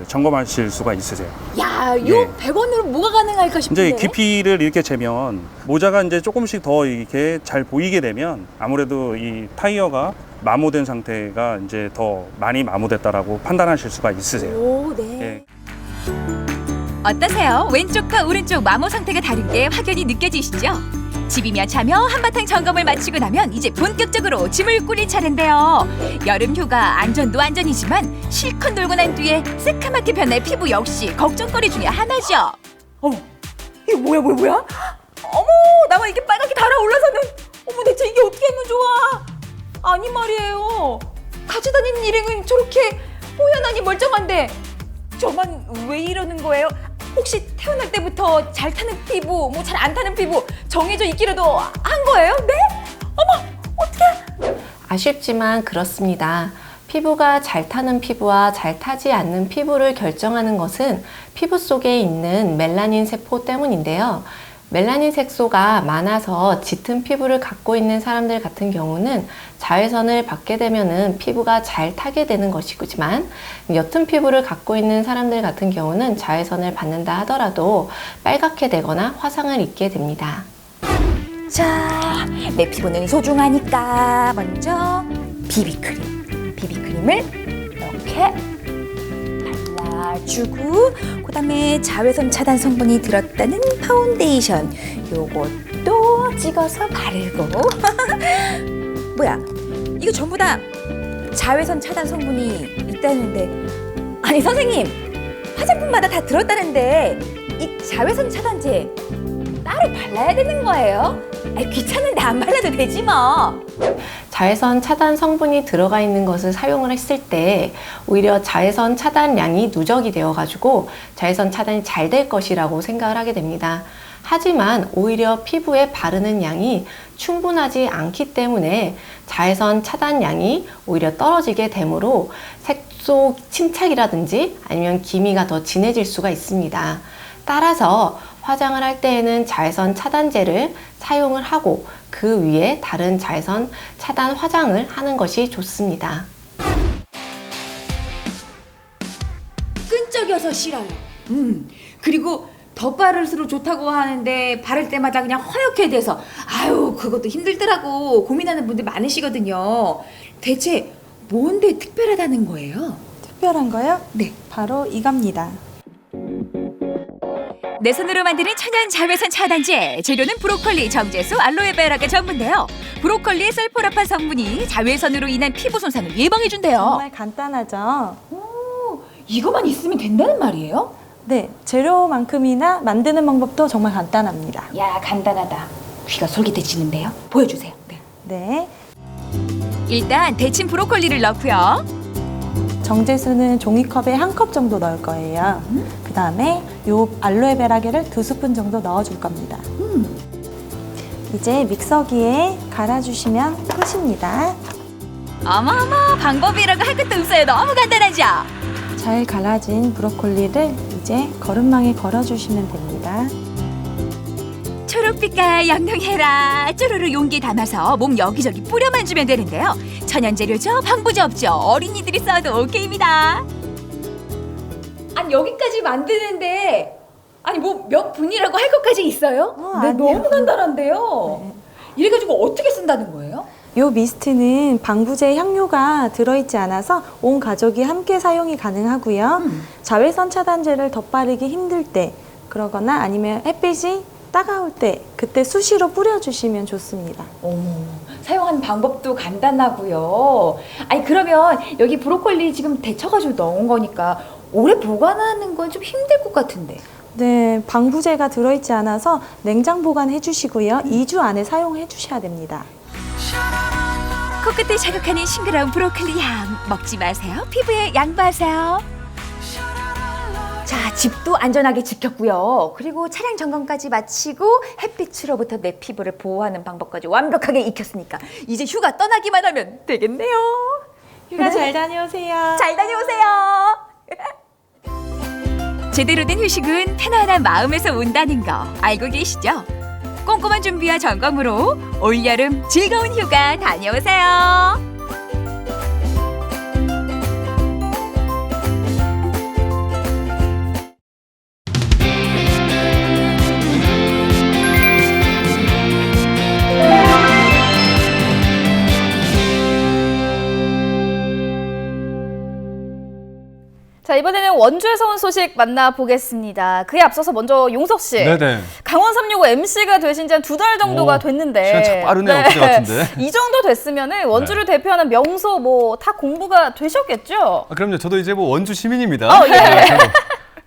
점검하실 수가 있으세요.
야, 요
예.
100원으로 뭐가 가능할까 싶은데.
이제 깊이를 이렇게 재면 모자가 이제 조금씩 더 이렇게 잘 보이게 되면 아무래도 이 타이어가 마모된 상태가 이제 더 많이 마모됐다라고 판단하실 수가 있으세요.
오, 네.
예.
어떠세요? 왼쪽과 오른쪽 마모 상태가 다른 게 확연히 느껴지시죠? 집이며 차며 한바탕 점검을 마치고 나면 이제 본격적으로 짐을 꾸릴 차례인데요. 여름 휴가 안전도 안전이지만 실컷 놀고 난 뒤에 새카맣게 변할 피부 역시 걱정거리 중에 하나죠.
이게 뭐야? 어머, 나만 이렇게 빨갛게 달아올라서는 어머, 대체 이게 어떻게 하면 좋아? 아니 말이에요. 같이 다니는 일행은 저렇게 뽀얀하니 멀쩡한데 저만 왜 이러는 거예요? 혹시 태어날 때부터 잘 타는 피부, 뭐 잘 안 타는 피부 정해져 있기라도 한 거예요? 네? 어머, 어떡해?
아쉽지만 그렇습니다. 피부가 잘 타는 피부와 잘 타지 않는 피부를 결정하는 것은 피부 속에 있는 멜라닌 세포 때문인데요. 멜라닌 색소가 많아서 짙은 피부를 갖고 있는 사람들 같은 경우는 자외선을 받게 되면은 피부가 잘 타게 되는 것이지만 옅은 피부를 갖고 있는 사람들 같은 경우는 자외선을 받는다 하더라도 빨갛게 되거나 화상을 입게 됩니다.
자, 내 피부는 소중하니까 먼저 비비크림을 이렇게 발라주고 그다음에 자외선 차단 성분이 들었다는 파운데이션 요것도 찍어서 바르고 뭐야, 이거 전부 다 자외선 차단 성분이 있다는데 아니 선생님, 화장품마다 다 들었다는데 이 자외선 차단제 따로 발라야 되는 거예요? 아니, 귀찮은데 안 발라도 되지 뭐.
자외선 차단 성분이 들어가 있는 것을 사용을 했을 때 오히려 자외선 차단량이 누적이 되어 가지고 자외선 차단이 잘 될 것이라고 생각을 하게 됩니다. 하지만 오히려 피부에 바르는 양이 충분하지 않기 때문에 자외선 차단량이 오히려 떨어지게 되므로 색소 침착이라든지 아니면 기미가 더 진해질 수가 있습니다. 따라서 화장을 할 때에는 자외선 차단제를 사용을 하고 그 위에 다른 자외선 차단 화장을 하는 것이 좋습니다.
끈적여서 싫어요. 그리고 덧바를수록 좋다고 하는데 바를 때마다 그냥 허옇게 돼서 아유, 그것도 힘들더라고 고민하는 분들 많으시거든요. 대체 뭔데 특별하다는 거예요?
특별한 거요?
네,
바로 이겁니다.
내 손으로 만드는 천연 자외선 차단제. 재료는 브로콜리, 정제수, 알로에베라가 전부인데요. 브로콜리의 설포라판 성분이 자외선으로 인한 피부 손상을 예방해준대요.
정말 간단하죠?
이거만 있으면 된다는 말이에요?
네, 재료만큼이나 만드는 방법도 정말 간단합니다.
야, 간단하다. 귀가 솔깃해지는데요? 보여주세요.
네.
일단 데친 브로콜리를 넣고요.
정제수는 종이컵에 1컵 정도 넣을 거예요. 그 다음에 요 알로에베라겔을 2스푼 정도 넣어줄 겁니다. 이제 믹서기에 갈아주시면 끝입니다.
어머어머, 방법이라고 할 것도 없어요. 너무 간단하죠?
잘 갈아진 브로콜리를 이제 거름망에 걸어주시면 됩니다.
초록빛깔 영롱해라. 쪼로로 용기에 담아서 몸 여기저기 뿌려만 주면 되는데요. 천연 재료죠? 방부제 없죠? 어린이들이 써도 오케이입니다.
아니, 여기까지 만드는데 아니 뭐 몇 분이라고 할 것까지 있어요? 네, 너무 간단한데요. 이래가지고 어떻게 쓴다는 거예요?
요 미스트는 방부제 향료가 들어있지 않아서 온 가족이 함께 사용이 가능하고요. 자외선 차단제를 덧바르기 힘들 때 그러거나 아니면 햇빛이 따가울 때 그때 수시로 뿌려주시면 좋습니다.
사용하는 방법도 간단하고요. 아니 그러면 여기 브로콜리 지금 데쳐가지고 넣은 거니까
오래 보관하는 건 좀 힘들 것 같은데.
네, 방부제가 들어있지 않아서 냉장 보관해 주시고요. 2주 안에 사용해 주셔야 됩니다.
코끝을 자극하는 싱그러운 브로콜리 향 먹지 마세요. 피부에 양보하세요. 자, 집도 안전하게 지켰고요. 그리고 차량 점검까지 마치고 햇빛으로부터 내 피부를 보호하는 방법까지 완벽하게 익혔으니까 이제 휴가 떠나기만 하면 되겠네요.
휴가 잘 다녀오세요.
잘 다녀오세요. 제대로 된 휴식은 편안한 마음에서 온다는 거 알고 계시죠? 꼼꼼한 준비와 점검으로 올여름 즐거운 휴가 다녀오세요.
자, 이번에는 원주에서 온 소식 만나보겠습니다. 그에 앞서서 먼저 용석 씨.
네네.
강원 365 MC가 되신 지 한 2달 정도가 됐는데.
시간 참 빠르네요. 그때 같은데.
이 정도 됐으면은 원주를 대표하는 명소 뭐 다 공부가 되셨겠죠?
그럼요. 저도 이제 뭐 원주 시민입니다.
예.
저도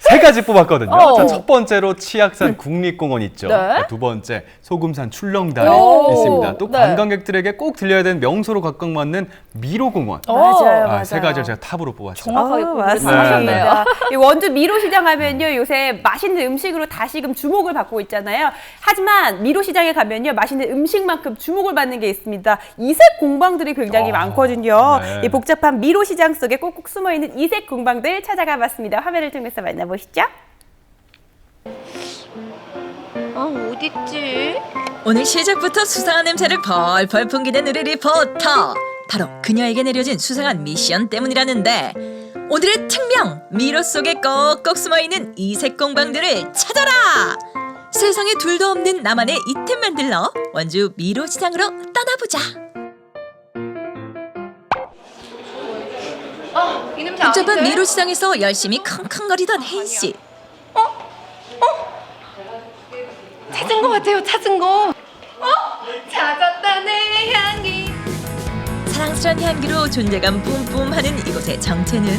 3가지 뽑았거든요. 자, 첫 번째로 치악산 국립공원 있죠.
네.
두 번째 소금산 출렁다리
오.
있습니다. 또
네.
관광객들에게 꼭 들려야 되는 명소로 각광받는 미로공원.
맞아요.
3가지를 제가 탑으로 뽑았어요.
정확하게
맞습니다. 이 원주 미로시장 하면요, 요새 맛있는 음식으로 다시금 주목을 받고 있잖아요. 하지만 미로시장에 가면요, 맛있는 음식만큼 주목을 받는 게 있습니다. 이색 공방들이 굉장히 많거든요.
네.
이 복잡한 미로시장 속에 꼭꼭 숨어있는 이색 공방들 찾아가 봤습니다. 화면을 통해서 만나보시죠.
어딨지?
오늘 시작부터 수상한 냄새를 펄펄 풍기는 우리 리포터. 바로 그녀에게 내려진 수상한 미션 때문이라는데 오늘의 특명 미로 속에 꼭꼭 숨어있는 이색 공방들을 찾아라. 세상에 둘도 없는 나만의 이템 만들러 원주 미로 시장으로 떠나보자.
이 냄새
복잡한
아닌데?
미로 시장에서 열심히 킁킁거리던 혜인 씨.
찾은 거 같아요. 찾은 거. 찾았다 내 향기.
사랑스런 향기로 존재감 뿜뿜하는 이곳의 정체는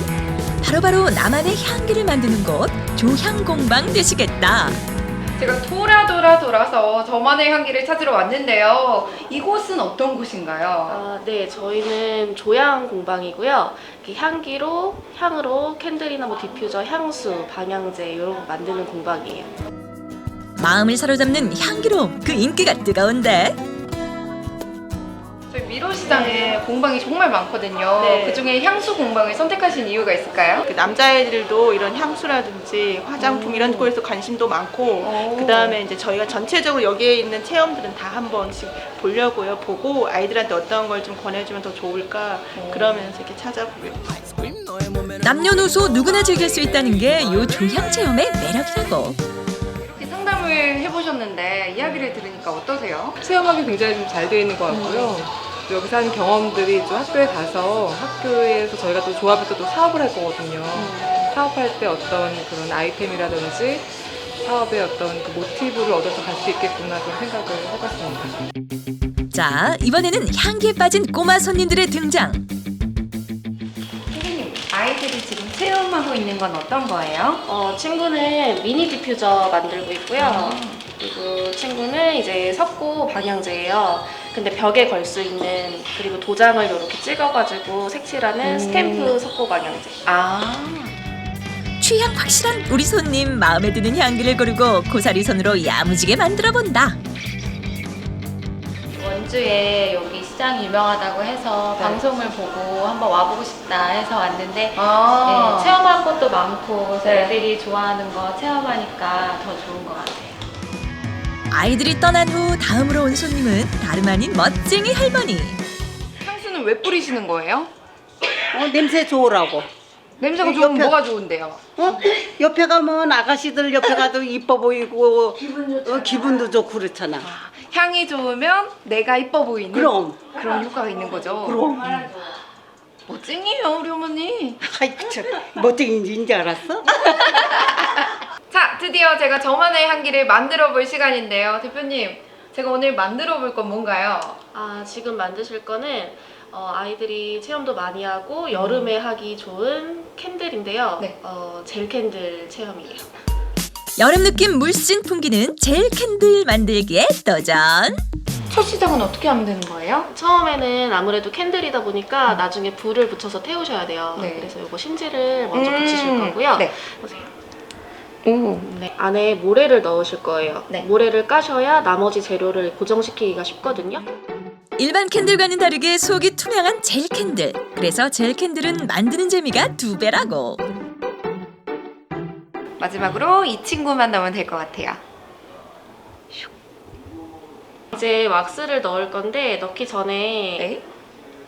바로바로 나만의 향기를 만드는 곳 조향공방 되시겠다.
제가 돌아서 저만의 향기를 찾으러 왔는데요. 이곳은 어떤 곳인가요?
네, 저희는 조향 공방이고요. 향으로 캔들이나 뭐 디퓨저, 향수, 방향제 이런 거 만드는 공방이에요.
마음을 사로잡는 향기로 그 인기가 뜨거운데
저희 미로시장에 공방이 정말 많거든요.
네.
그중에 향수 공방을 선택하신 이유가 있을까요?
남자애들도 이런 향수라든지 화장품 이런 거에서 관심도 많고 그다음에 이제 저희가 전체적으로 여기에 있는 체험들은 다 한 번씩 보려고요. 보고 아이들한테 어떤 걸 좀 권해주면 더 좋을까 그러면서 이렇게 찾아보고요.
남녀노소 누구나 즐길 수 있다는 게 요 조향 체험의 매력이라고.
상담을 해보셨는데 이야기를 들으니까 어떠세요?
체험하기 굉장히 좀 잘 되어 있는 것 같고요. 또 여기서 하는 경험들이 또 학교에 가서 학교에서 저희가 또 조합에서 또 사업을 할 거거든요. 사업할 때 어떤 그런 아이템이라든지 사업의 어떤 그 모티브를 얻어서 갈 수 있겠구나 그런 생각을 해봤습니다.
자, 이번에는 향기에 빠진 꼬마 손님들의 등장.
선생님, 아이들이 지금 체험하고 있는 건 어떤 거예요?
친구는 미니 디퓨저 만들고 있고요. 그리고 친구는 이제 석고 방향제예요. 근데 벽에 걸 수 있는 그리고 도장을 이렇게 찍어가지고 색칠하는 스탬프 석고 방향제.
취향 확실한 우리 손님 마음에 드는 향기를 고르고 고사리 손으로 야무지게 만들어 본다.
원주에 여기 시장이 유명하다고 해서 방송을 보고 한번 와보고 싶다 해서 왔는데 네, 체험할 것도 많고 그래서 애들이 좋아하는 거 체험하니까 더 좋은 것 같아요.
아이들이 떠난 후 다음으로 온 손님은 다름 아닌 멋쟁이 할머니.
향수는 왜 뿌리시는 거예요?
냄새 좋으라고.
냄새가 좋으면 뭐가 좋은데요?
옆에 가면 아가씨들 옆에 가도 이뻐 보이고 기분도 좋고 그렇잖아.
향이 좋으면 내가 이뻐 보이는
그럼.
그런 효과가 있는 거죠?
그럼.
멋쟁이에요 우리 어머니.
아이고 참 멋쟁이인지 알았어?
자, 드디어 제가 저만의 향기를 만들어 볼 시간인데요. 대표님, 제가 오늘 만들어 볼 건 뭔가요?
지금 만드실 거는 아이들이 체험도 많이 하고 여름에 하기 좋은 캔들인데요. 젤 캔들 체험이에요.
여름 느낌 물씬 풍기는 젤 캔들 만들기에 도전.
첫 시작은 어떻게 하면 되는 거예요? 처음에는 아무래도 캔들이다 보니까 나중에 불을 붙여서 태우셔야 돼요. 그래서 이거 심지를 먼저 붙이실 거고요. 보세요. 네, 안에 모래를 넣으실 거예요. 모래를 까셔야 나머지 재료를 고정시키기가 쉽거든요.
일반 캔들과는 다르게 속이 투명한 젤 캔들. 그래서 젤 캔들은 만드는 재미가 2배라고.
마지막으로 이 친구만 넣으면 될 것 같아요.
이제 왁스를 넣을 건데 넣기 전에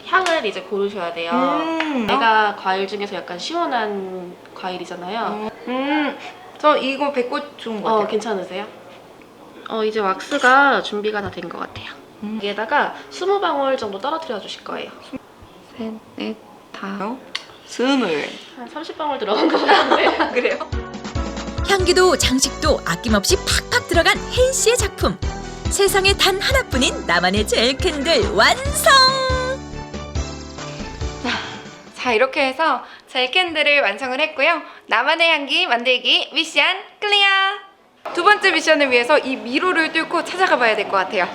향을 이제 고르셔야 돼요. 얘가 과일 중에서 약간 시원한 과일이잖아요.
저 이거 배꽃 좋은 것 같아요.
괜찮으세요? 이제 왁스가 준비가 다 된 것 같아요. 여기에다가 20방울 정도 떨어뜨려 주실 거예요.
셋, 넷, 다, 20.
한 30방울 들어간 것 같은데.
그래요?
향기도 장식도 아낌없이 팍팍 들어간 혜인 씨의 작품. 세상에 단 하나뿐인 나만의 젤 캔들 완성!
자, 이렇게 해서 젤 캔들을 완성을 했고요. 나만의 향기 만들기 미션 클리어! 두 번째 미션을 위해서 이 미로를 뚫고 찾아가 봐야 될 것 같아요.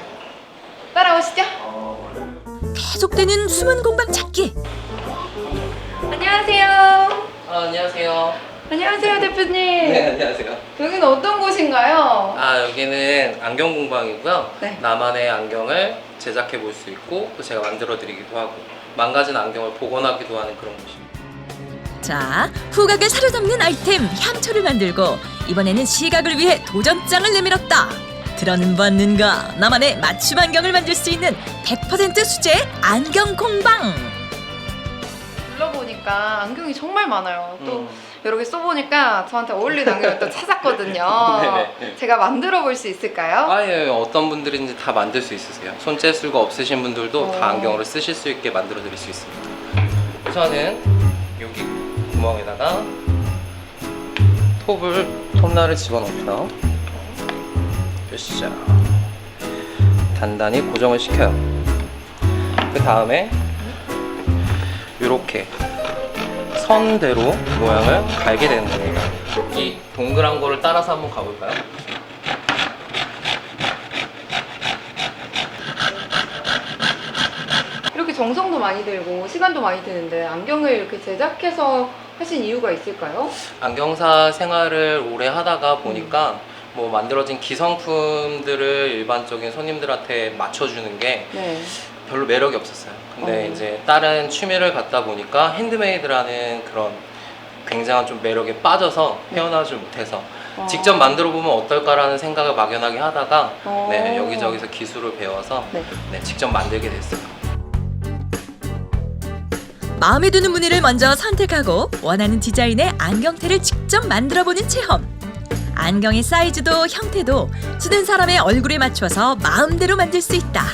따라오시죠.
계속되는 숨은 공방 찾기.
안녕하세요.
안녕하세요.
안녕하세요, 대표님.
네, 안녕하세요.
여기는 어떤 곳인가요?
여기는 안경 공방이고요.
네.
나만의 안경을 제작해 볼 수 있고 또 제가 만들어 드리기도 하고 망가진 안경을 복원하기도 하는 그런 곳입니다.
자, 후각을 사로잡는 아이템 향초를 만들고 이번에는 시각을 위해 도전장을 내밀었다. 들어는 봤는가 나만의 맞춤 안경을 만들 수 있는 100% 수제 안경 공방.
둘러보니까 안경이 정말 많아요. 또 여러 개 써보니까 저한테 어울리는 안경을 또 찾았거든요.
네네.
제가 만들어 볼 수 있을까요?
예, 어떤 분들인지 다 만들 수 있으세요. 손재수가 없으신 분들도 다 안경으로 쓰실 수 있게 만들어 드릴 수 있습니다. 우선은 여기 구멍에다가 톱날을 집어넣고요. 으쌰. 단단히 고정을 시켜요. 그 다음에 이렇게 선대로 모양을 갈게 되는 거예요. 이 동그란 거를 따라서 한번 가볼까요?
이렇게 정성도 많이 들고 시간도 많이 드는데 안경을 이렇게 제작해서 하신 이유가 있을까요?
안경사 생활을 오래 하다가 보니까 뭐 만들어진 기성품들을 일반적인 손님들한테 맞춰주는 게 별로 매력이 없었어요. 근데 이제 다른 취미를 갖다 보니까 핸드메이드라는 그런 굉장한 좀 매력에 빠져서 헤어나오지 못해서 직접 만들어 보면 어떨까라는 생각을 막연하게 하다가 여기저기서 기술을 배워서 직접 만들게 됐어요.
마음에 드는 무늬를 먼저 선택하고 원하는 디자인의 안경테를 직접 만들어보는 체험. 안경의 사이즈도 형태도 쓰는 사람의 얼굴에 맞춰서 마음대로 만들 수 있다.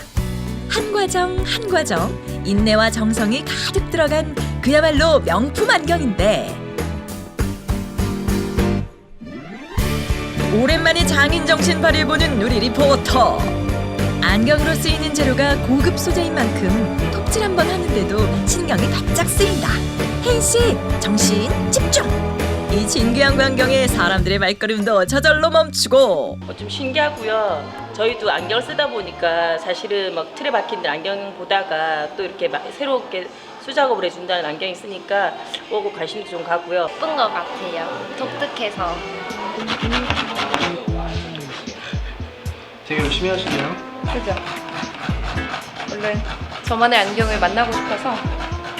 한 과정 한 과정 인내와 정성이 가득 들어간 그야말로 명품 안경인데 오랜만에 장인 정신 발휘해보는 우리 리포터. 안경으로 쓰이는 재료가 고급 소재인 만큼 톱질 한번 하는데도 신경이 바짝 쓰인다. 혜인 씨, 정신 집중! 이 진귀한 광경에 사람들의 발걸음도 저절로 멈추고.
좀 신기하고요. 저희도 안경 쓰다 보니까 사실은 막 틀에 박힌 안경 보다가 또 이렇게 새롭게 수작업을 해준다는 안경이 있으니까 오고 관심도 좀 가고요.
예쁜 것 같아요. 독특해서.
되게 열심히 하시네요.
그죠? 얼른 저만의 안경을 만나고 싶어서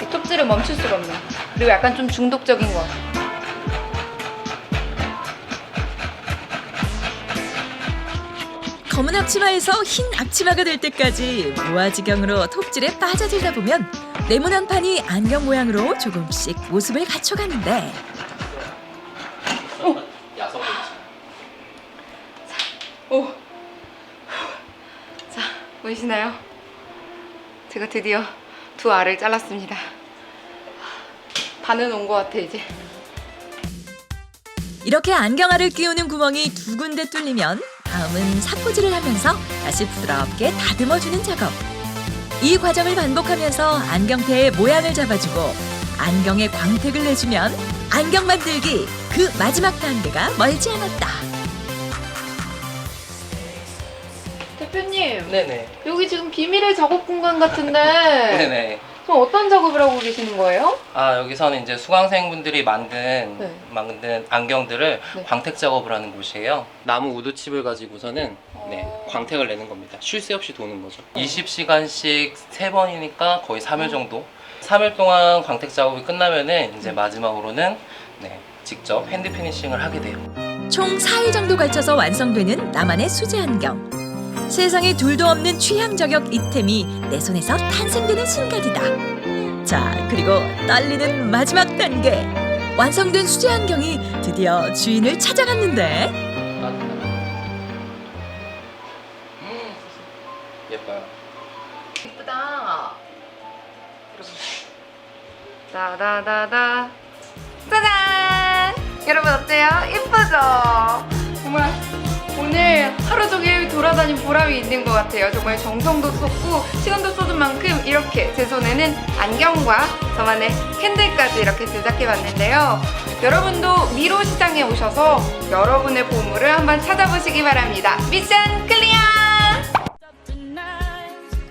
이 톱질을 멈출 수가 없네요. 그리고 약간 좀 중독적인 것 같아요.
검은 앞치마에서 흰 앞치마가 될 때까지 무아지경으로 톱질에 빠져들다 보면 네모난 판이 안경 모양으로 조금씩 모습을 갖춰가는데
자, 보이시나요? 제가 드디어 두 알을 잘랐습니다. 반은 온 것 같아 이제.
이렇게 안경알을 끼우는 구멍이 두 군데 뚫리면 다음은 사포질을 하면서 다시 부드럽게 다듬어주는 작업. 이 과정을 반복하면서 안경테의 모양을 잡아주고 안경에 광택을 내주면 안경 만들기 그 마지막 단계가 멀지 않았다.
대표님,
네네.
여기 지금 비밀의 작업 공간 같은데
네네.
그럼 어떤 작업을 하고 계시는 거예요?
여기서는 이제 수강생분들이 만든 안경들을
네.
광택 작업을 하는 곳이에요. 나무 우드칩을 가지고서는 광택을 내는 겁니다. 쉴 새 없이 도는 거죠. 20시간씩 3번이니까 거의 3일 정도. 3일 동안 광택 작업이 끝나면은 이제 마지막으로는 직접 핸드 피니싱을 하게 돼요.
총 4일 정도 걸쳐서 완성되는 나만의 수제 안경. 세상에 둘도 없는 취향 저격 이템이 내 손에서 탄생되는 순간이다. 자, 그리고 떨리는 마지막 단계. 완성된 수제 안경이 드디어 주인을 찾아갔는데.
예뻐요.
예쁘다. 다다다다. 짜잔! 여러분 어때요? 예쁘죠? 정말 오늘 하루 종일 돌아다닌 보람이 있는 것 같아요. 정말 정성도 쏟고 시간도 쏟은 만큼 이렇게 제 손에는 안경과 저만의 캔들까지 이렇게 제작해봤는데요. 여러분도 미로 시장에 오셔서 여러분의 보물을 한번 찾아보시기 바랍니다. 미션 클리어!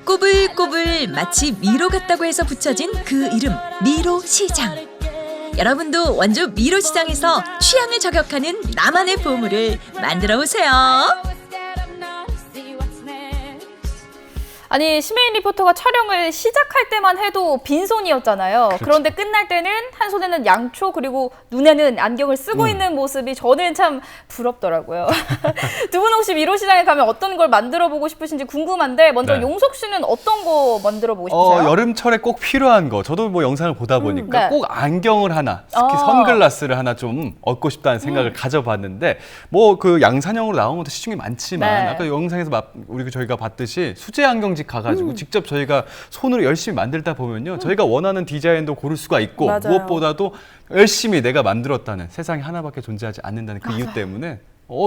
꼬불꼬불 마치 미로 같다고 해서 붙여진 그 이름 미로 시장. 여러분도 원주 미로 시장에서 취향을 저격하는 나만의 보물을 만들어 보세요.
아니, 심혜인 리포터가 촬영을 시작할 때만 해도 빈손이었잖아요.
그렇죠.
그런데 끝날 때는 한 손에는 양초 그리고 눈에는 안경을 쓰고 있는 모습이 저는 참 부럽더라고요. 두 분 혹시 미로시장에 가면 어떤 걸 만들어 보고 싶으신지 궁금한데 먼저
네.
용석 씨는 어떤 거 만들어 보고 싶으세요?
여름철에 꼭 필요한 거. 저도 뭐 영상을 보다 보니까
네.
꼭 안경을 하나, 특히 선글라스를 하나 좀 얻고 싶다는 생각을 가져봤는데 뭐 그 양산형으로 나온 것도 시중에 많지만
네.
아까 영상에서 저희가 봤듯이 수제 안경집 가가지고 직접 저희가 손으로 열심히 만들다 보면요. 저희가 원하는 디자인도 고를 수가 있고
맞아요.
무엇보다도 열심히 내가 만들었다는 세상에 하나밖에 존재하지 않는다는 그 이유 때문에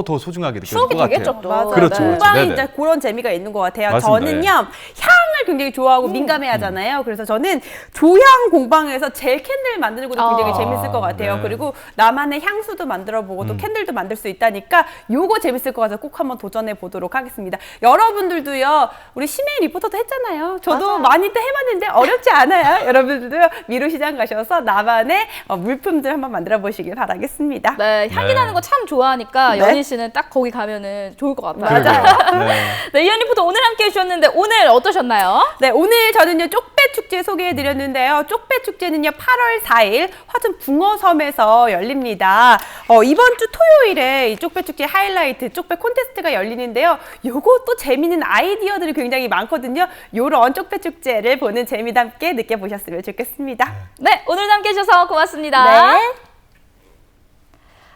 더 소중하게 느껴질 것
추억이
같아요.
되겠죠, 또.
맞아요.
그렇죠, 그렇죠.
공방이
네네.
진짜 그런 재미가 있는 것 같아요.
맞습니다.
저는요, 향을 굉장히 좋아하고 민감해하잖아요. 그래서 저는 조향 공방에서 젤 캔들 만드는 것도 굉장히 재밌을 것 같아요.
네.
그리고 나만의 향수도 만들어보고 또 캔들도 만들 수 있다니까 요거 재밌을 것 같아서 꼭 한번 도전해 보도록 하겠습니다. 여러분들도요, 우리 심혜인 리포터도 했잖아요. 저도 많이 또 해봤는데 어렵지 않아요. 여러분들도요, 미로시장 가셔서 나만의 물품들 한번 만들어 보시길 바라겠습니다.
네, 향기
네.
나는 거 참 좋아하니까
네.
연희 씨는 딱 거기 가면은 좋을 것 같아요.
그러게요. 네.
네, 이현 리포터 오늘 함께 해주셨는데 오늘 어떠셨나요?
네, 오늘 저는요 쪽배 축제 소개해드렸는데요. 쪽배 축제는요 8월 4일 화천 붕어섬에서 열립니다. 이번 주 토요일에 이 쪽배 축제 하이라이트 쪽배 콘테스트가 열리는데요. 요거 또 재미있는 아이디어들이 굉장히 많거든요. 요런 쪽배 축제를 보는 재미도 함께 느껴보셨으면 좋겠습니다.
네, 오늘도 함께 해주셔서 고맙습니다.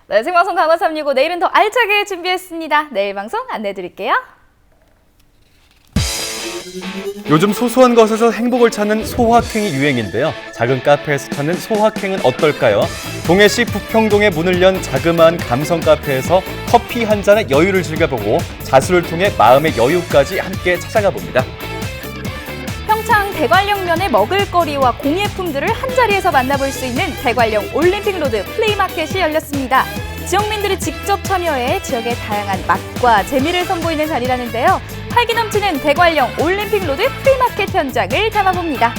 네, 생방송 강원 365 내일은 더 알차게 준비했습니다. 내일 방송 안내해드릴게요.
요즘 소소한 것에서 행복을 찾는 소확행이 유행인데요. 작은 카페에서 찾는 소확행은 어떨까요? 동해시 부평동에 문을 연 자그마한 감성 카페에서 커피 한 잔의 여유를 즐겨보고 자수를 통해 마음의 여유까지 함께 찾아가 봅니다.
평창 대관령면의 먹을거리와 공예품들을 한자리에서 만나볼 수 있는 대관령 올림픽로드 플레이마켓이 열렸습니다. 지역민들이 직접 참여해 지역의 다양한 맛과 재미를 선보이는 자리라는데요. 활기 넘치는 대관령 올림픽로드 플레이마켓 현장을 담아봅니다.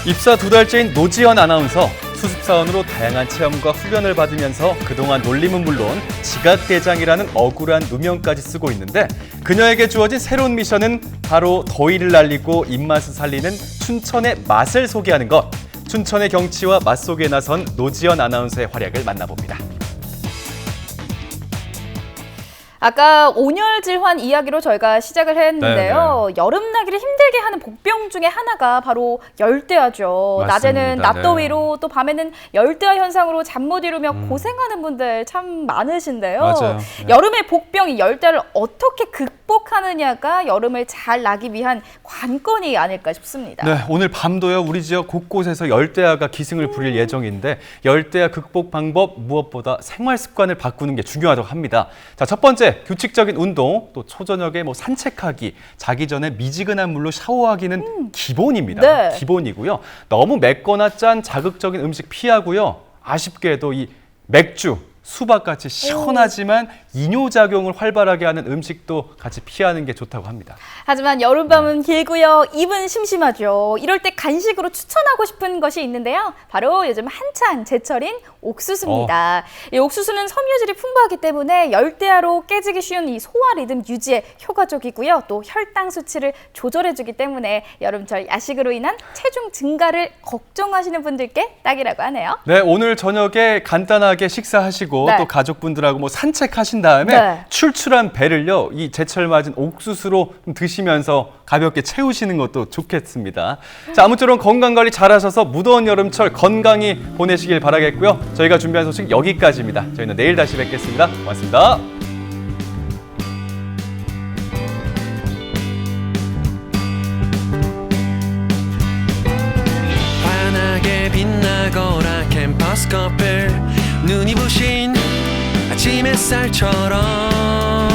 입사 2달째인 노지연 아나운서. 수습사원으로 다양한 체험과 훈련을 받으면서 그동안 놀림은 물론 지각대장이라는 억울한 누명까지 쓰고 있는데 그녀에게 주어진 새로운 미션은 바로 더위를 날리고 입맛을 살리는 춘천의 맛을 소개하는 것. 춘천의 경치와 맛 속에 나선 노지연 아나운서의 활약을 만나봅니다.
아까 온열질환 이야기로 저희가 시작을 했는데요. 여름 나기를 힘들게 하는 복병 중에 하나가 바로 열대야죠.
맞습니다.
낮에는 낮더위로 또 밤에는 열대야 현상으로 잠 못 이루며 고생하는 분들 참 많으신데요.
맞아요. 네.
여름의 복병, 이 열대야를 어떻게 극복하느냐가 여름을 잘 나기 위한 관건이 아닐까 싶습니다.
네, 오늘 밤도요 우리 지역 곳곳에서 열대야가 기승을 부릴 예정인데 열대야 극복 방법 무엇보다 생활 습관을 바꾸는 게 중요하다고 합니다. 자, 첫 번째 첫째, 규칙적인 운동, 또 초저녁에 산책하기, 자기 전에 미지근한 물로 샤워하기는 기본입니다.
네.
기본이고요. 너무 맵거나 짠 자극적인 음식 피하고요. 아쉽게도 이 맥주, 수박같이 시원하지만 이뇨작용을 활발하게 하는 음식도 같이 피하는 게 좋다고 합니다.
하지만 여름밤은 길고요. 입은 심심하죠. 이럴 때 간식으로 추천하고 싶은 것이 있는데요. 바로 요즘 한창 제철인 옥수수입니다. 이 옥수수는 섬유질이 풍부하기 때문에 열대야로 깨지기 쉬운 이 소화 리듬 유지에 효과적이고요. 또 혈당 수치를 조절해주기 때문에 여름철 야식으로 인한 체중 증가를 걱정하시는 분들께 딱이라고 하네요.
네, 오늘 저녁에 간단하게 식사하시고
네.
또 가족분들하고 산책하신 다음에
네.
출출한 배를요, 이 제철 맞은 옥수수로 좀 드시면서 가볍게 채우시는 것도 좋겠습니다. 자, 아무쪼록 건강관리 잘하셔서 무더운 여름철 건강히 보내시길 바라겠고요. 저희가 준비한 소식 여기까지입니다. 저희는 내일 다시 뵙겠습니다. 고맙습니다.
환하게 빛나거라 캠퍼스 커플 눈이 부신 아침 햇살처럼